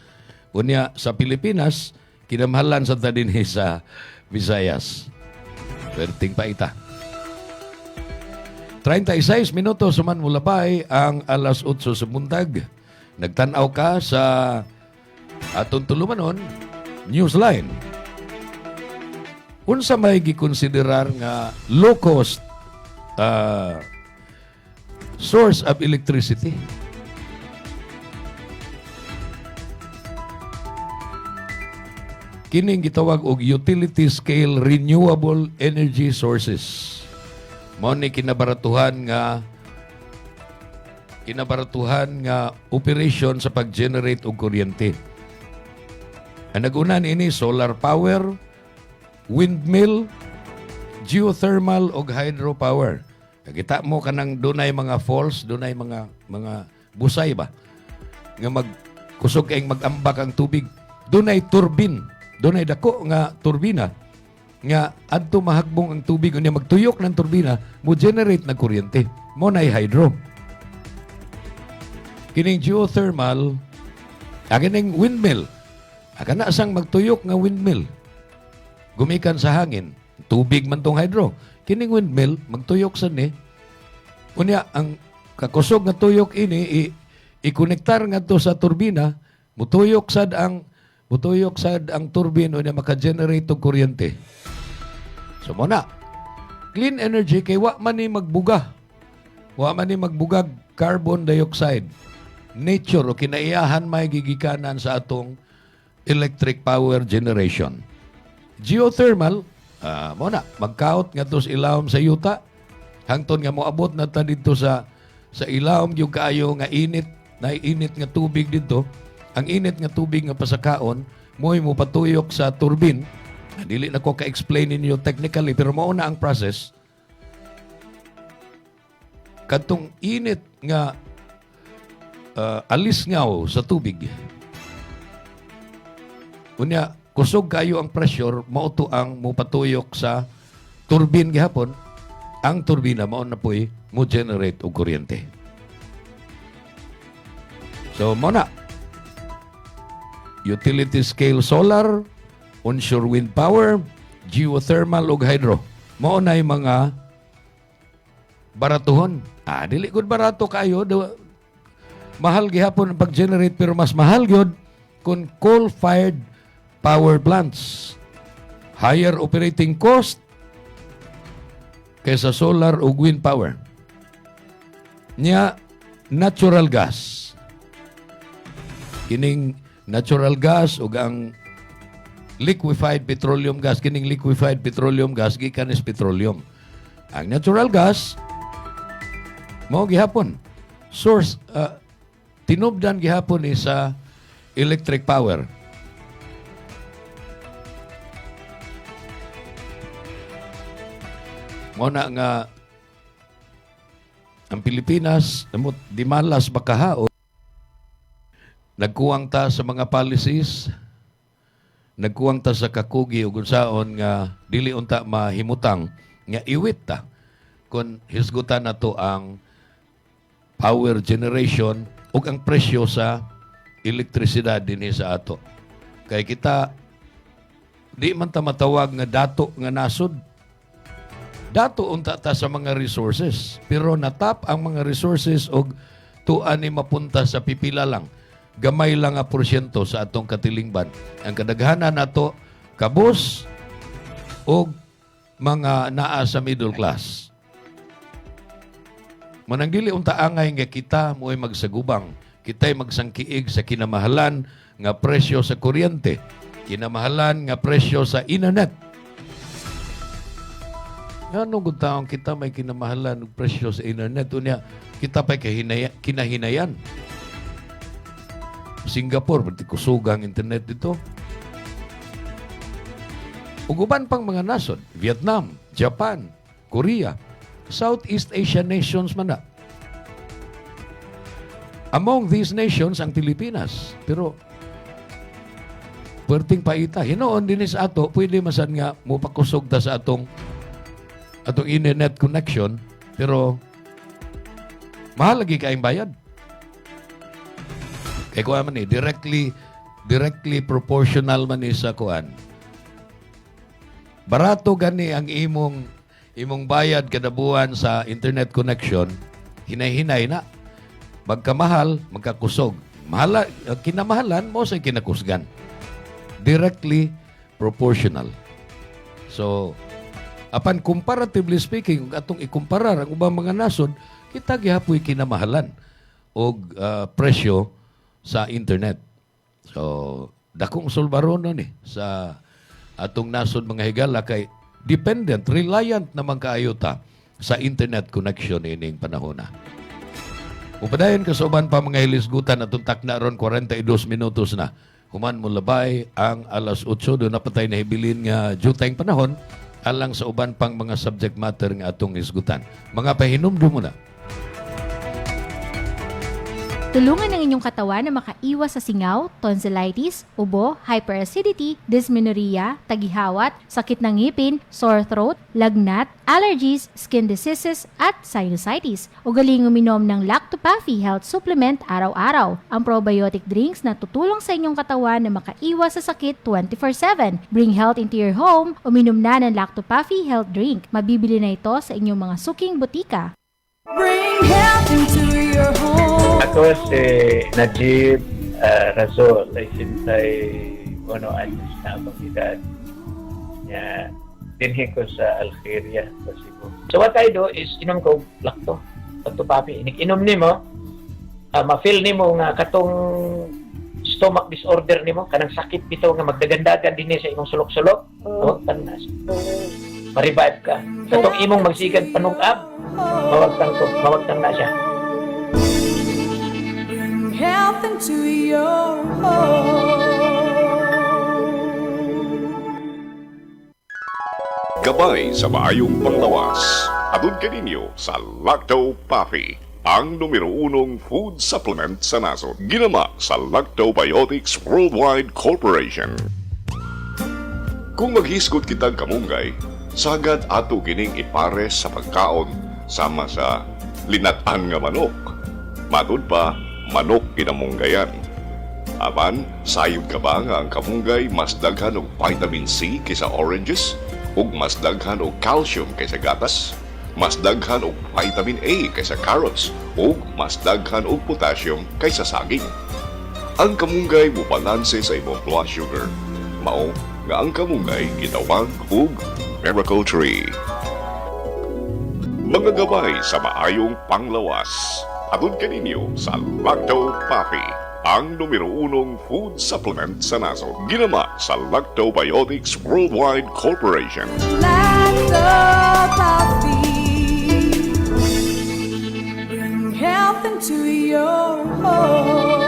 Speaker 3: Unya sa Pilipinas, kinamahalan sa tadinhi sa Visayas. Perting paita. 36 minutos suman mulapay ang alas 8 sa buntag. Nagtanaw ka sa atong tulumanon, Newsline. Unsa may gikonsiderar nga low cost source of electricity? Kining gitawag og utility scale renewable energy sources. Mao ni kinabaratuhan nga operation sa pag-generate og kuryente. Ang nag-una niini solar power, windmill, geothermal o hydropower. Kita mo kanang dunay mga falls, dunay mga busay ba nga magkusog kay magambak ang tubig. Dunay turbine, dunay dako nga turbina nga adto mahagbong ang tubig unya magtuyok ng turbina mo generate na kuryente. Mo nay hydro. Kining geothermal, kining windmill. Kana sang magtuyok nga windmill. Gumikan sa hangin. Tubig man tong hydro. Kining windmill, magtuyok sa ni. Unya, ang kakusog nga tuyok ini, i-konektar nga to sa turbina, mutuyok sad ang turbine unya maka-generate og kuryente. So muna, clean energy kay wa man ni magbuga. Wa man ni magbugag carbon dioxide. Nature o kinaiyahan may gigikanan sa atong electric power generation. Geothermal, muna, magkaot nga to sa ilawom sa yuta. Hangton nga moabot na ta dito sa ilawom yung kaayo nga init, na init nga tubig dito. Ang init nga tubig nga pasakaon, mo'y mo patuyok sa turbine. Dili na ko ka-explain ninyo technically, pero mao na ang process. Katong init nga alis ngaw sa tubig. Unya, kusog kayo ang pressure, mauto ang mupatuyok sa turbine gihapon. Ang turbina mao na po'y mo generate og kuryente. So, mao na. Utility scale solar, onshore wind power, geothermal ug hydro. Mao na yung mga baratuhon. Dili gud barato kayo. Mahal gihapon ang pag-generate pero mas mahal gyud kung coal-fired power plants. Higher operating cost kaysa solar o wind power. Nya, natural gas. Kining natural gas o ang liquefied petroleum gas, kining liquefied petroleum gas, gikan is petroleum. Ang natural gas, mao gihapon. Source, tinubdan gihapon sa electric power. Mao na nga ang Pilipinas, di malas bakahao, nagkuwang ta sa mga policies, nagkuwang ta sa kakugi o gunsaon nga dili unta mahimutang nga iwit ta kung hisgutan na to ang power generation o ang presyo sa elektrisidad dinhi sa ato. Kay kita di man ta matawag nga dato nga nasod. Dato unta ta sa mga resources, pero natap ang mga resources og tuan ni mapunta sa pipila lang. Gamay lang nga porsyento sa atong katilingban. Ang kadaghanan nato kabos og mga naa sa middle class. Manang dili unta angay nga kita mo'y magsagubang, kita'y magsangkiig sa kinamahalan nga presyo sa kuryente, kinamahalan nga presyo sa internet. Ano kung taong kita may kinamahalan ng presyo sa internet, unya kita pa'y kinahinayan. Singapore, pati kusugang internet dito. Uguban pang mga nasod, Vietnam, Japan, Korea, Southeast Asian nations man na. Among these nations, ang Pilipinas. Pero, puwerteng paita. Hinoon din sa ato, pwede masan nga mupakusog ta sa atong internet connection, pero mahal lagi kaing bayad. Kaya kuha man directly proportional man sa kuan. Barato gani ang imong bayad kada buwan sa internet connection, hinay-hinay na. Magkamahal, magkakusog. Kinamahalan mo sa kinakusgan. Directly proportional. So, apan comparatively speaking, atong ikumparar ang ubang mga nasod, kita gihapoy kinamahalan o presyo sa internet. So, dakong sulbaron nun sa atong nasod mga higala kay dependent, reliant naman kaayota sa internet connection ining panahon na. Upadayon kasuban pa mga hilisgutan atong takna ron 42 minutos na. Human mo labay ang alas 8 doon napatay na hibilin nga jutayng panahon alang sa uban pang mga subject matter nga atong hisgutan. Mga pahinumdum mo na.
Speaker 7: Tulungan ang inyong katawan na makaiwas sa singaw, tonsillitis, ubo, hyperacidity, dysmenorrhea, tagihawat, sakit ng ngipin, sore throat, lagnat, allergies, skin diseases, at sinusitis. Ugaling uminom ng Lactopaffi Health Supplement araw-araw. Ang probiotic drinks na tutulong sa inyong katawan na makaiwas sa sakit 24/7. Bring health into your home. Uminom na ng Lactopaffi Health Drink. Mabibili na ito sa inyong mga suking butika.
Speaker 4: Bring health into your home.
Speaker 12: Ako si Najib Razol, ay 61 anyos na akong edad. Dinhi ko sa Algeria, sa Cebu. So what I do is, inom ko Lactopaffi. Inom nimo, ma-feel nimo nga katong stomach disorder nimo, kanang sakit bitaw nga magdagandagan din sa imong sulok-sulok. Tanas. Ma-revive ka. Katong imong magsigad panungab, mawagtang na siya.
Speaker 4: Bring health into your home.
Speaker 10: Gabay sa maayong panglawas. Atun kaninyo sa Lactopaffi, ang numero 1 food supplement sa nasod. Ginama sa Lactobiotics Worldwide Corporation. Kung maghisgot kitang kamunggay, sagad ato kining ipare sa pagkaon sama sa linatan nga manok. Matud pa, manok kinamunggayan. Apan, sayod ka ba nga ang kamunggay mas daghan og vitamin C kaysa oranges? Ug mas daghan og calcium kaysa gatas? Mas daghan og vitamin A kaysa carrots? Ug mas daghan og potassium kaysa saging? Ang kamunggay mubalanse sa imong blood sugar. Mao nga ang kamunggay gitawag og Miracle Tree. Mga gabay sa maayong panglawas. Atun kaninyo sa Lactopaffi, ang numero 1 food supplement sa nasod. Ginama sa Lactobiotics Worldwide Corporation.
Speaker 4: Lactopaffi. Bring health into your home.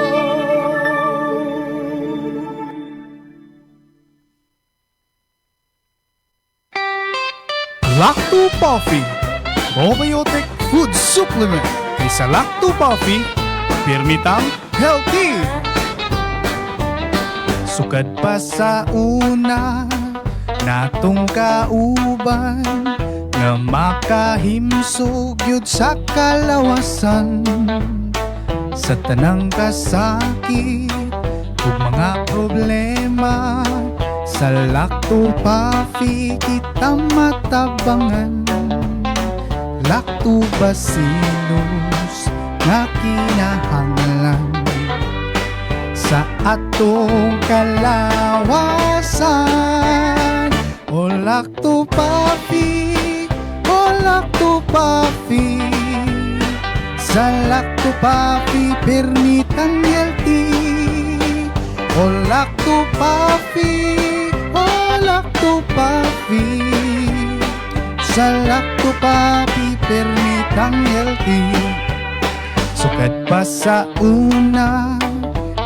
Speaker 13: Lactopaffi, probiotic food supplement. Sa Lactopaffi, pirmitang healthy. Sukad pa sa una, natong kauban, nga makahimsog yun sa kalawasan. Sa tanang kasakit, ug mga problema, sa Lactopaffi kita matabangan. Lactobacillus nga kinahanglan sa atong kalawasan. O Lactopaffi, o Lactopaffi, sa Lactopaffi permitang healthy. O Lactopaffi, o Lactopaffi, sa Lacto Papi permitang healthy. Sukad pa sa una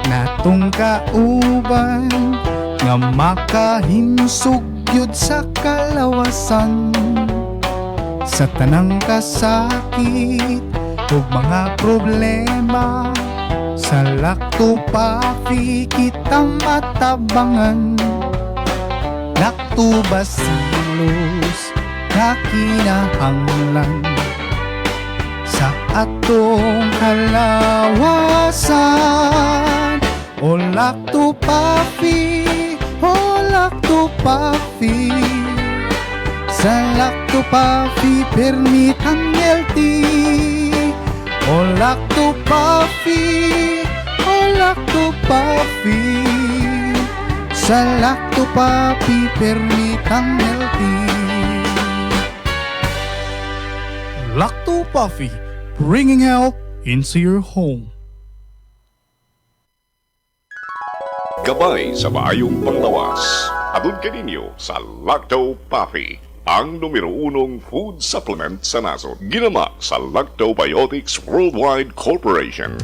Speaker 13: natong kauban nga makahimsog yun sa kalawasan sa tanang kasakit ug mga problema. Sa Lacto Papi kita matabangan. Lactobacillus na kinahanglan sa atong kalawasan. O Lacto Papi, o Lacto Papi, sa Lacto Papi permitang healthy. O Lacto Papi, o Lacto Papi, sa Lacto Papi permitang healthy. Lacto Papi, bringing health into your home.
Speaker 10: Gabay sa maayong panglawas. Atun kaninyo sa Lacto Papi, ang numero 1 food supplement sa nasod. Ginama sa Lactobiotics Worldwide Corporation.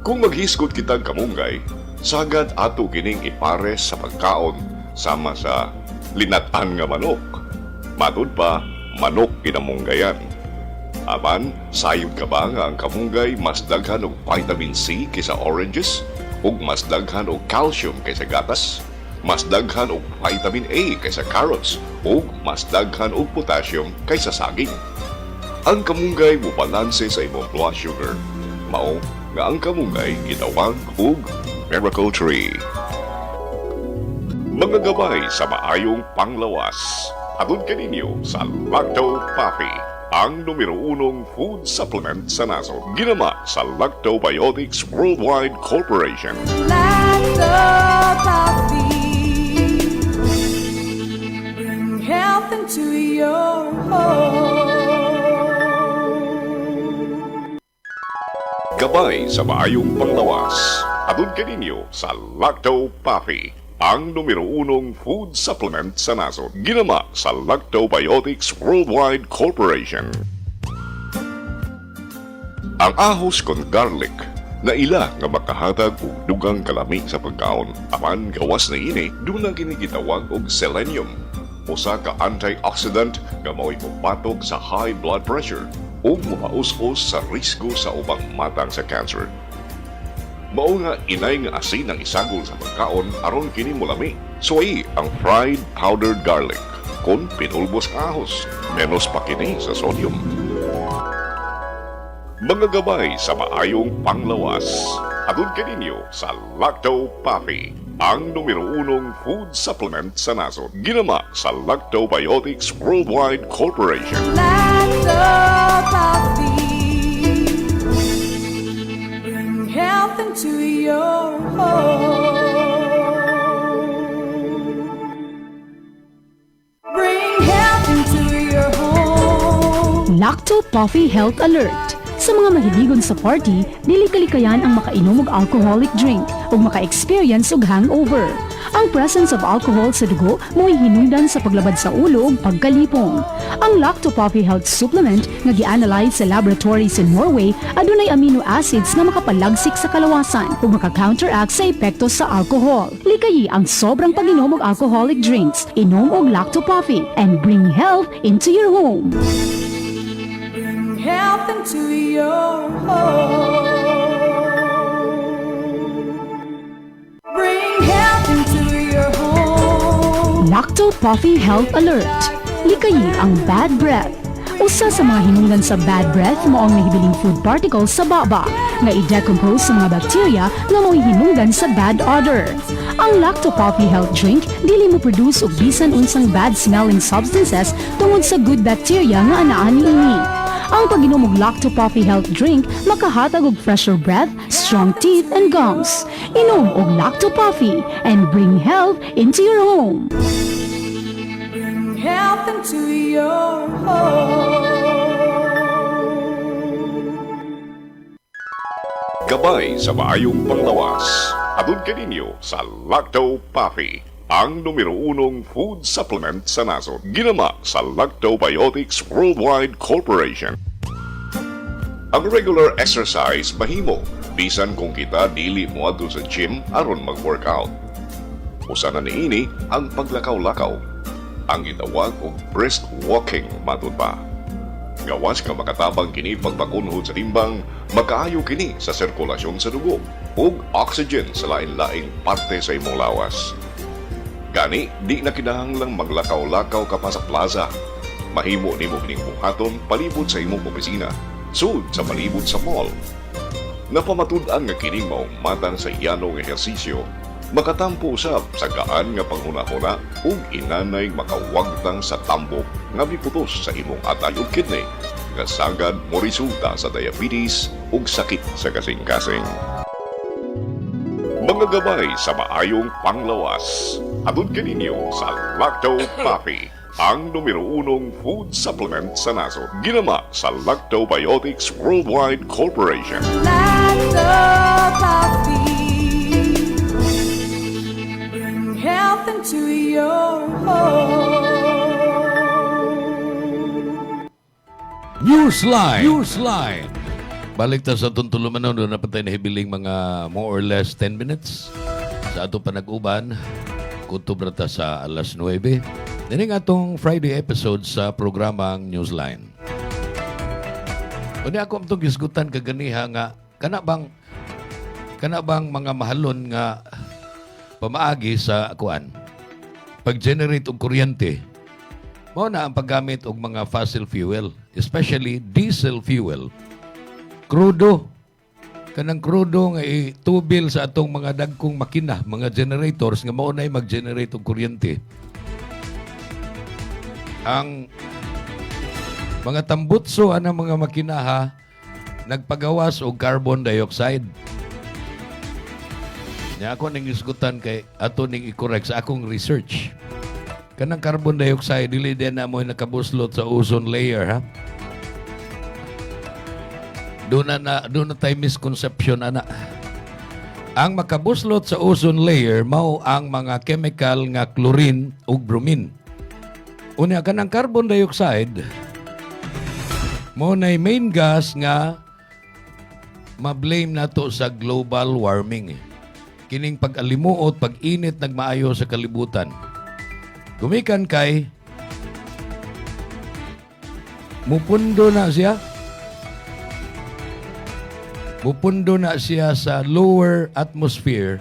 Speaker 10: Kung maghisgot kitang kamunggay, sagad ato kining ipares sa pagkaon sama sa linatan nga manok. Matud pa, manok kinamunggayan. Aman, sayod ka ba nga ang kamunggay mas daghan og vitamin C kaysa oranges? Ug mas daghan og calcium kaysa gatas? Mas daghan og vitamin A kaysa carrots? Ug mas daghan og potassium kaysa saging? Ang kamunggay mubalanse sa imong blood sugar. Mao nga ang kamunggay gitawag og Miracle Tree. Mga gabay sa maayong panglawas. Atun kaninyo sa Lacto Papi, ang numero 1 food supplement sa nasod. Ginama sa Lactobiotics Worldwide Corporation.
Speaker 4: Lacto Papi, bring health into your home.
Speaker 10: Gabay sa maayong panglawas. Atun kaninyo sa Lacto Papi, ang numero 1 food supplement sa nasod. Ginama sa Lactobiotics Worldwide Corporation. Ang ahos kon garlic na ila nga makahatag og dugang kalami sa pagkaon. Apan gawas na ini dunang ginigitawag og selenium, usa ka antioxidant nga mao'y mupatok sa high blood pressure ug mopaus-us sa risgo sa ubang matang sa cancer. Mao nga inay nga asin ang isagol sa pagkaon aron kini mulami. Suway ang fried powdered garlic kon pinulbos ka ahos, menos pa kini sa sodium. Mga gabay sa maayong panglawas. Atun kaninyo sa Lacto Papi, ang numero 1 food supplement sa nasod. Ginama sa Lactobiotics Worldwide Corporation.
Speaker 4: Lacto Papi, bring health into your home. Bring health into your home.
Speaker 9: Lacto Puffy Health Alert. Sa mga mahiligon sa party, dili kalikayan ang makainom og alcoholic drink ug maka-experience og hangover. Ang presence of alcohol sa dugo mo'y hinungdan sa paglabad sa ulo ug pagkalipong. Ang Lacto Puffy Health Supplement nga gi-analyze sa laboratories in Norway adunay amino acids nga makapalagsik sa kalawasan ug maka-counteract sa epekto sa alcohol. Likayi ang sobrang pag-inom og alcoholic drinks. Inom og Lacto Puffy and bring health into your home.
Speaker 4: Health into your home. Bring health into your home.
Speaker 9: Lacto Puffy Health Alert. Likayi ang bad breath. Usa sa mga hinungdan sa bad breath mao ang nahibiling food particles sa baba nga i-decompose sa mga bacteria nga mo'y hinungdan sa bad odor. Ang Lacto Puffy Health Drink dili mo produce og bisan unsang bad smelling substances tungod sa good bacteria nga anaa niini. Ang pag-inom og Lacto Puffy Health Drink makahatag og fresher breath, strong teeth, and gums. Inom og Lacto Puffy and bring health into your home.
Speaker 4: Bring health into your home.
Speaker 10: Gabay sa maayong panglawas. Atun kaninyo sa Lacto Puffy, ang numero 1 food supplement sa nasod. Ginama sa Lactobiotics Worldwide Corporation. Ang regular exercise mahimo bisan kung kita dili mo adto sa gym aron mag-workout. Usa na niini ang paglakaw-lakaw, ang gitawag og brisk walking matud pa. Gawas ka makatabang kini pagpakunhod sa timbang, makaayo kini sa sirkulasyon sa dugo ug oxygen sa lain-laing parte sa imong lawas. Gani, di na kinahanglang maglakaw-lakaw ka pa sa plaza. Mahimo nimo kining buhaton palibot sa imong opisina, sud sa palibot sa mall. Napamatud-an nga kining maumatan sa yanong ehersisyo, makatampo usab sa gaan nga panghuna-huna ug inanay makawagtang sa tambok nga miputos sa imong atay ug kidney nga sagad mo resulta sa diabetes ug sakit sa kasing-kasing. Mga gabay sa maayong panglawas, atod kaninyo sa Lacto Papi, ang numero 1 food supplement sa nasod. Ginama sa Lactobiotics Worldwide Corporation.
Speaker 4: Bring health into your home.
Speaker 3: Newsline. Balik ta sa tuntuluman doon na patay na hibiling mga more or less 10 minutes sa ato panag-uban. Kutubra ta sa alas 9. Dining atong Friday episode sa programang Newsline. Kung ako itong gisgutan kaganiha nga, kana bang mga mahalon nga pamaagi sa akuan, pag-generate og kuryente, mao na ang paggamit og mga fossil fuel, especially diesel fuel. Krudo. Kanang krudo nga itubil sa atong mga dagkong makina, mga generators nga mao nay mag-generate og kuryente. Ang mga tambutso anang mga makinaha nagpagawas og carbon dioxide. Nya ako ning isgutan kay ato ning i-correct sa akong research. Kanang carbon dioxide dili din na mo nakabuslot sa ozone layer ha. Doon na tayo misconception ana. Ang makabuslot sa ozone layer mao ang mga chemical nga chlorine ug bromine. Unya kanang carbon dioxide mao nay main gas nga ma-blame nato sa global warming. Kining pag-alimuot, pag-init nagmaayo sa kalibutan. Gumikan kay mupundo na siya sa lower atmosphere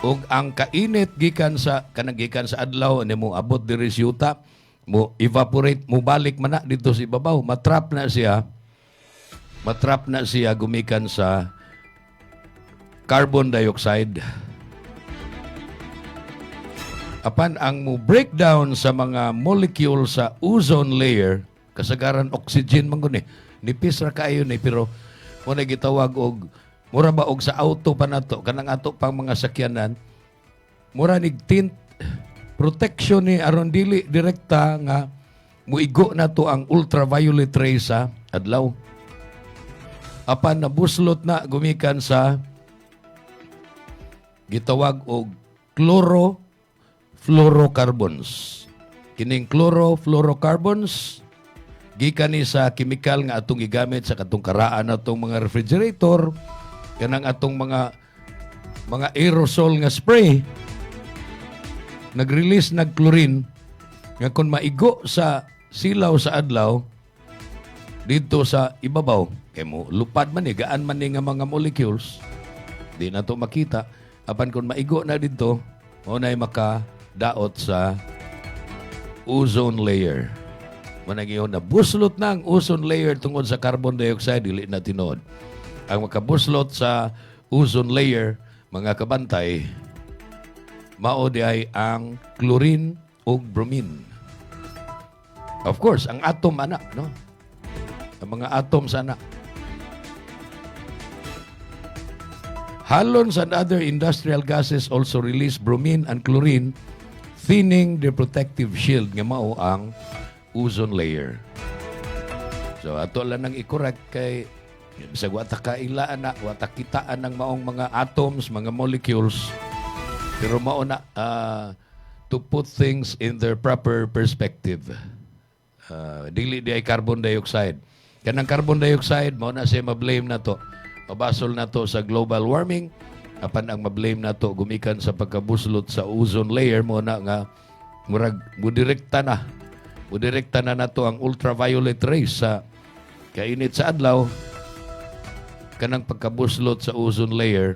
Speaker 3: ug ang kainit gikan sa adlaw ni mo abot diri sa yuta mo evaporate mo balik man na dito sa ibabaw, matrap na siya gumikan sa carbon dioxide. Apan ang mo breakdown sa mga molecule sa ozone layer, kasagaran oxygen man guni. Nipis ra kaayo ni pero mo na gitawag og mura ba og sa auto pa nato kanang ato pang mga sakyanan. Mura nig tint protection ni aron dili direkta nga muigo nato ang ultraviolet rays sa adlaw. Apan nabuslot na gumikan sa gitawag og chlorofluorocarbons. Kining chlorofluorocarbons gikan ni sa chemical nga atong gigamit sa katong karaan atong mga refrigerator, kanang atong mga aerosol nga spray. Nag-release ng chlorine nga kung maigo sa silaw sa adlaw dito sa ibabaw, kay mo lupad man gaan man ni nga mga molecules, di na to makita. Apan kung maigo na dito, o na'y makadaot sa ozone layer. Managyaw na buslot na ang ozone layer tungod sa carbon dioxide, dili na tinod. Ang makabuslot sa ozone layer, mga kabantay, mao di ay ang chlorine ug bromine. Of course, ang atom ana, no? Ang mga atom sana. Halons and other industrial gases also release bromine and chlorine, thinning the protective shield nga mao ang ozone layer. So ato lang nang i-correct kay Bisag wata kailaan na, wata kitaan ng maong mga atoms, mga molecules. Pero mao na to put things in their proper perspective. Dili di ay carbon dioxide. Kanang carbon dioxide, mao na siya ma-blame na to. Mabasol na to sa global warming. Apan ang ma-blame na to gumikan sa pagkabuslot sa ozone layer, mo na nga murag mudirekta na nato ang ultraviolet rays sa kainit sa adlaw. Kanang pagkabuslot sa ozone layer,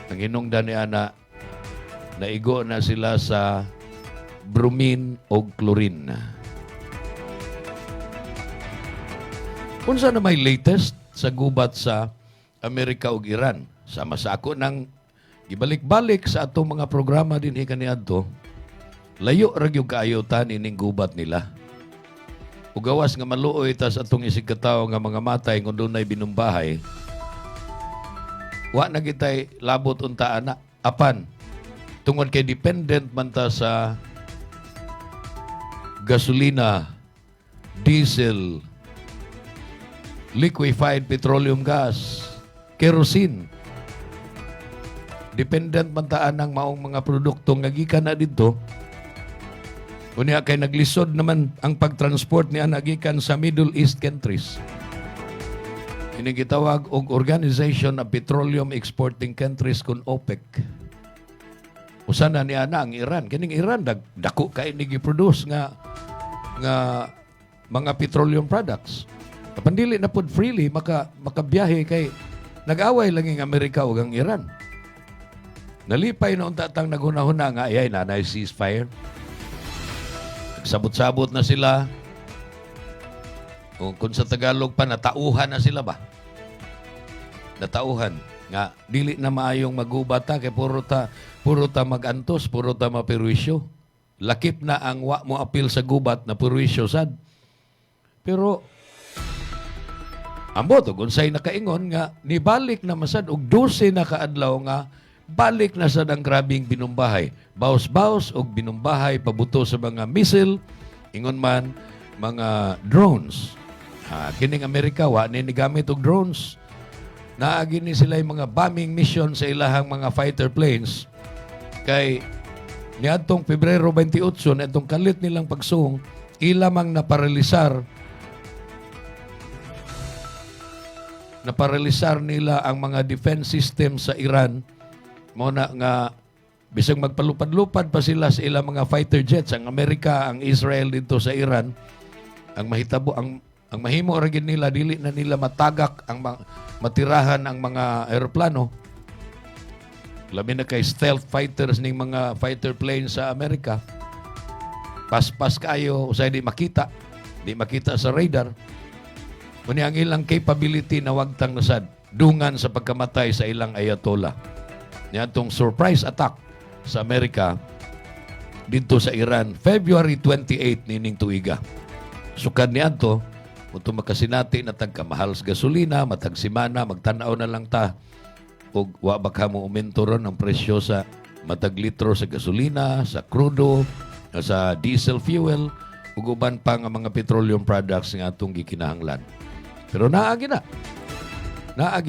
Speaker 3: ang hinungdan ni ana, naigo na sila sa bromine o chlorine. Unsa na may latest sa gubat sa Amerika ug Iran? Sama sa ako ng ibalik-balik sa atong mga programa din kaniadto, layo ra gyud kaayo tan ining gubat nila. Ug gawas nga maluoy tas atong isig katawo nga mga matay kun dunay binumbahay. Wa na gitay labot unta ana apan tungod kay dependent man ta sa gasolina, diesel, liquefied petroleum gas, kerosene. Dependent man taan ng maong mga produkto nga gikan na dito. Unya kay naglisod naman ang pagtransport niya nagikan sa Middle East countries. Ini gitawag og Organization of Petroleum Exporting Countries kun OPEC. Usa na ni ana ang Iran. Kining Iran dako kay ni gi-produce nga mga petroleum products. Kapandili na pod freely makabiyahe kay nag-away lang ang Amerika ug ang Iran. Nalipay na untatang naghuna-huna nga ayay nanay ceasefire. Nagsabot-sabot na sila. O kung sa Tagalog pa, natauhan na sila ba? Natauhan. Nga, dili na maayong magubata kay puro ta magantos, puro ta mapirwisyo. Lakip na ang wa mo apil sa gubat na pirwisyo sad. Pero ambot og unsay nakaingon nga nibalik na masad og 12 na kaadlaw nga balik na sad ang grabing binumbahay. Baos-baos og binumbahay pabuto sa mga missile, ingon man mga drones. Kining Amerika wa ni gamit og drones. Naagi ni sila yung mga bombing mission sa ilahang mga fighter planes. Kay niadtong Pebrero 28 na itong kalit nilang pagsung, ilamang naparalisar nila ang mga defense system sa Iran. Muna nga bisag magpalupad-lupad pa sila sa ilang mga fighter jets, ang Amerika, ang Israel dito sa Iran, ang mahitabo ang mahimo ra gid nila dili na nila matagak ang matirahan ang mga eroplano. Labi na kay stealth fighters ning mga fighter planes sa Amerika. Paspas kayo usay di makita sa radar. Kuni ang ilang capability na wagtang nasad dungan sa pagkamatay sa ilang ayatollah. Niadtong surprise attack sa Amerika dito sa Iran February 28 nining tuiga. Sukad niadto kung makasinati na tagkamahal sa gasolina, matag simana, magtanaw na lang ta o wa baka mo umento ron ang presyo sa matag litro sa gasolina, sa crudo, sa diesel fuel, ug uban pa nga mga petroleum products nga atong gikinahanglan. Pero naagi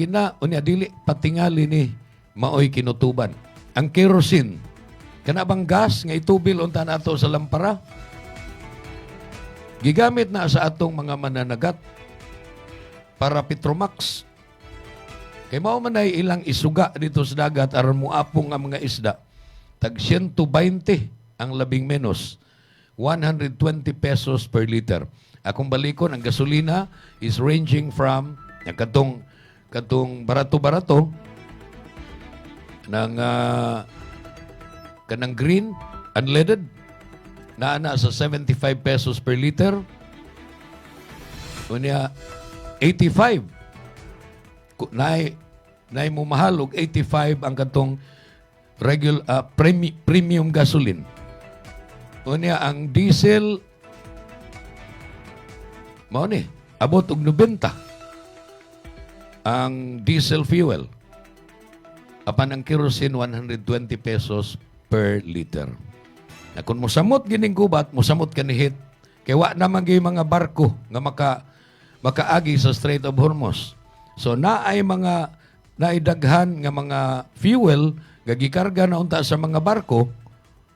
Speaker 3: na, unya dili patingali ni maoy kinutuban. Ang kerosene, kanabang gas nga itubil unta nato sa lampara, gigamit na sa atong mga mananagat para Petromax. Kay mao man ay ilang isuga dito sa dagat aron muapong ang mga isda. Tag 120 ang labing menos. 120 pesos per liter. Akong balikon, ang gasolina is ranging from katong barato-barato ng kanang green, unleaded, na sa 75 pesos per liter. Unya 85. Nay mo mahal og 85 ang katong premium gasoline. Unya ang diesel mao ni abot og 90 ang diesel fuel. Apan ang kerosene 120 pesos per liter. Na kung musamot gining gubat, musamot kanihit, kay wa naman gyud mga barko nga makaagi sa Strait of Hormuz. So naay mga naidaghan nga mga fuel nga gikarga na unta sa mga barko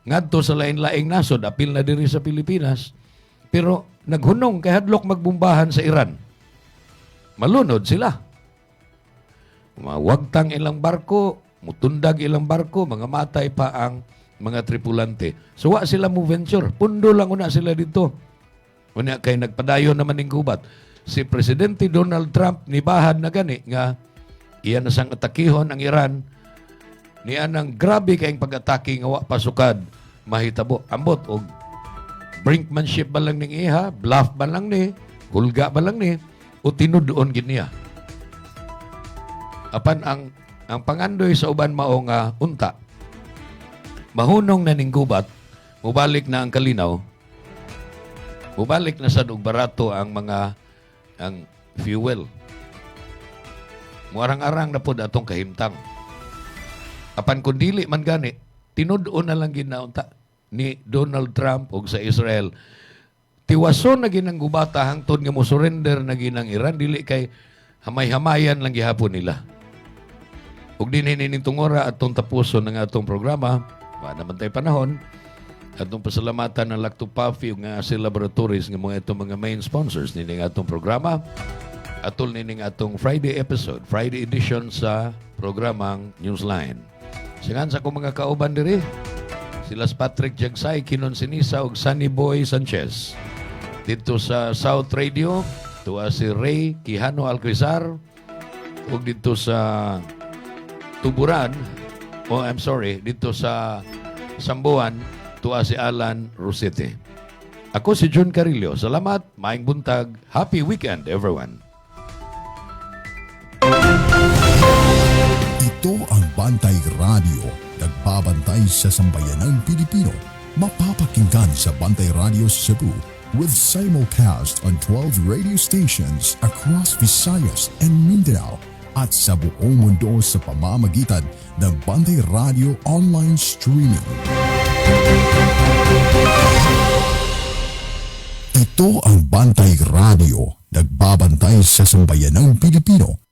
Speaker 3: ngadto sa lain-laing nasod, apil na diri sa Pilipinas. Pero naghunong kay hadlok magbumbahan sa Iran. Malunod sila. Mawagtang ilang barko, mutundag ilang barko, mga matay pa ang mga tripulante. So wa sila mo venture. Pundo lang una sila dito. Unya kay nagpadayon naman ning gubat. Si Presidente Donald Trump nibahad na gani nga iyan na sang atakihon ang Iran. Niya nang grabe kayong pag-atake nga wa pasukad mahitabo. Ambot og brinkmanship ba lang ning iha, bluff ba lang ni, hulga ba lang ni, o tinudoon gid niya. Apan ang pangandoy sa uban mao nga unta. Mahunong na ning gubat, mubalik na ang kalinaw. Mubalik na sad og barato ang fuel. Muarang-arang na pod atong kahimtang. Apan kung dili man gani, tinud-on na lang ginaunta ni Donald Trump og sa Israel. Tiwason na ginang gubata hangtod nga mo surrender na ginang Iran, dili kay hamay-hamayan lang gihapon nila. Ug dinhi ning tungora atong tapuson ng atong programa, wa naman tay panahon. Atong pasalamatan ng Lacto Puffy ug nga Asil Laboratories nga mga itong mga main sponsors nining atong programa. Atol nining atong Friday episode, Friday edition sa programang Newsline. Singan sa akong mga kauban diri, sila Patrick Jagsay, Kinon Sinisa ug Sunny Boy Sanchez. Dito sa South Radio, tuwa si Ray Quijano Alquizar ug dito sa Tuburan, dito sa Sambuan, tuwa si Alan Rosete. Ako si John Carillo. Salamat, maayong buntag. Happy weekend, everyone.
Speaker 2: Ito ang Bantay Radio, nagbabantay sa sambayanang Pilipino. Mapapakinggan sa Bantay Radio Cebu with simulcast on 12 radio stations across Visayas and Mindanao at sa buong mundo sa pamamagitan ng Bantay Radio online streaming. Ito ang Bantay Radio, nagbabantay sa sambayanang Pilipino.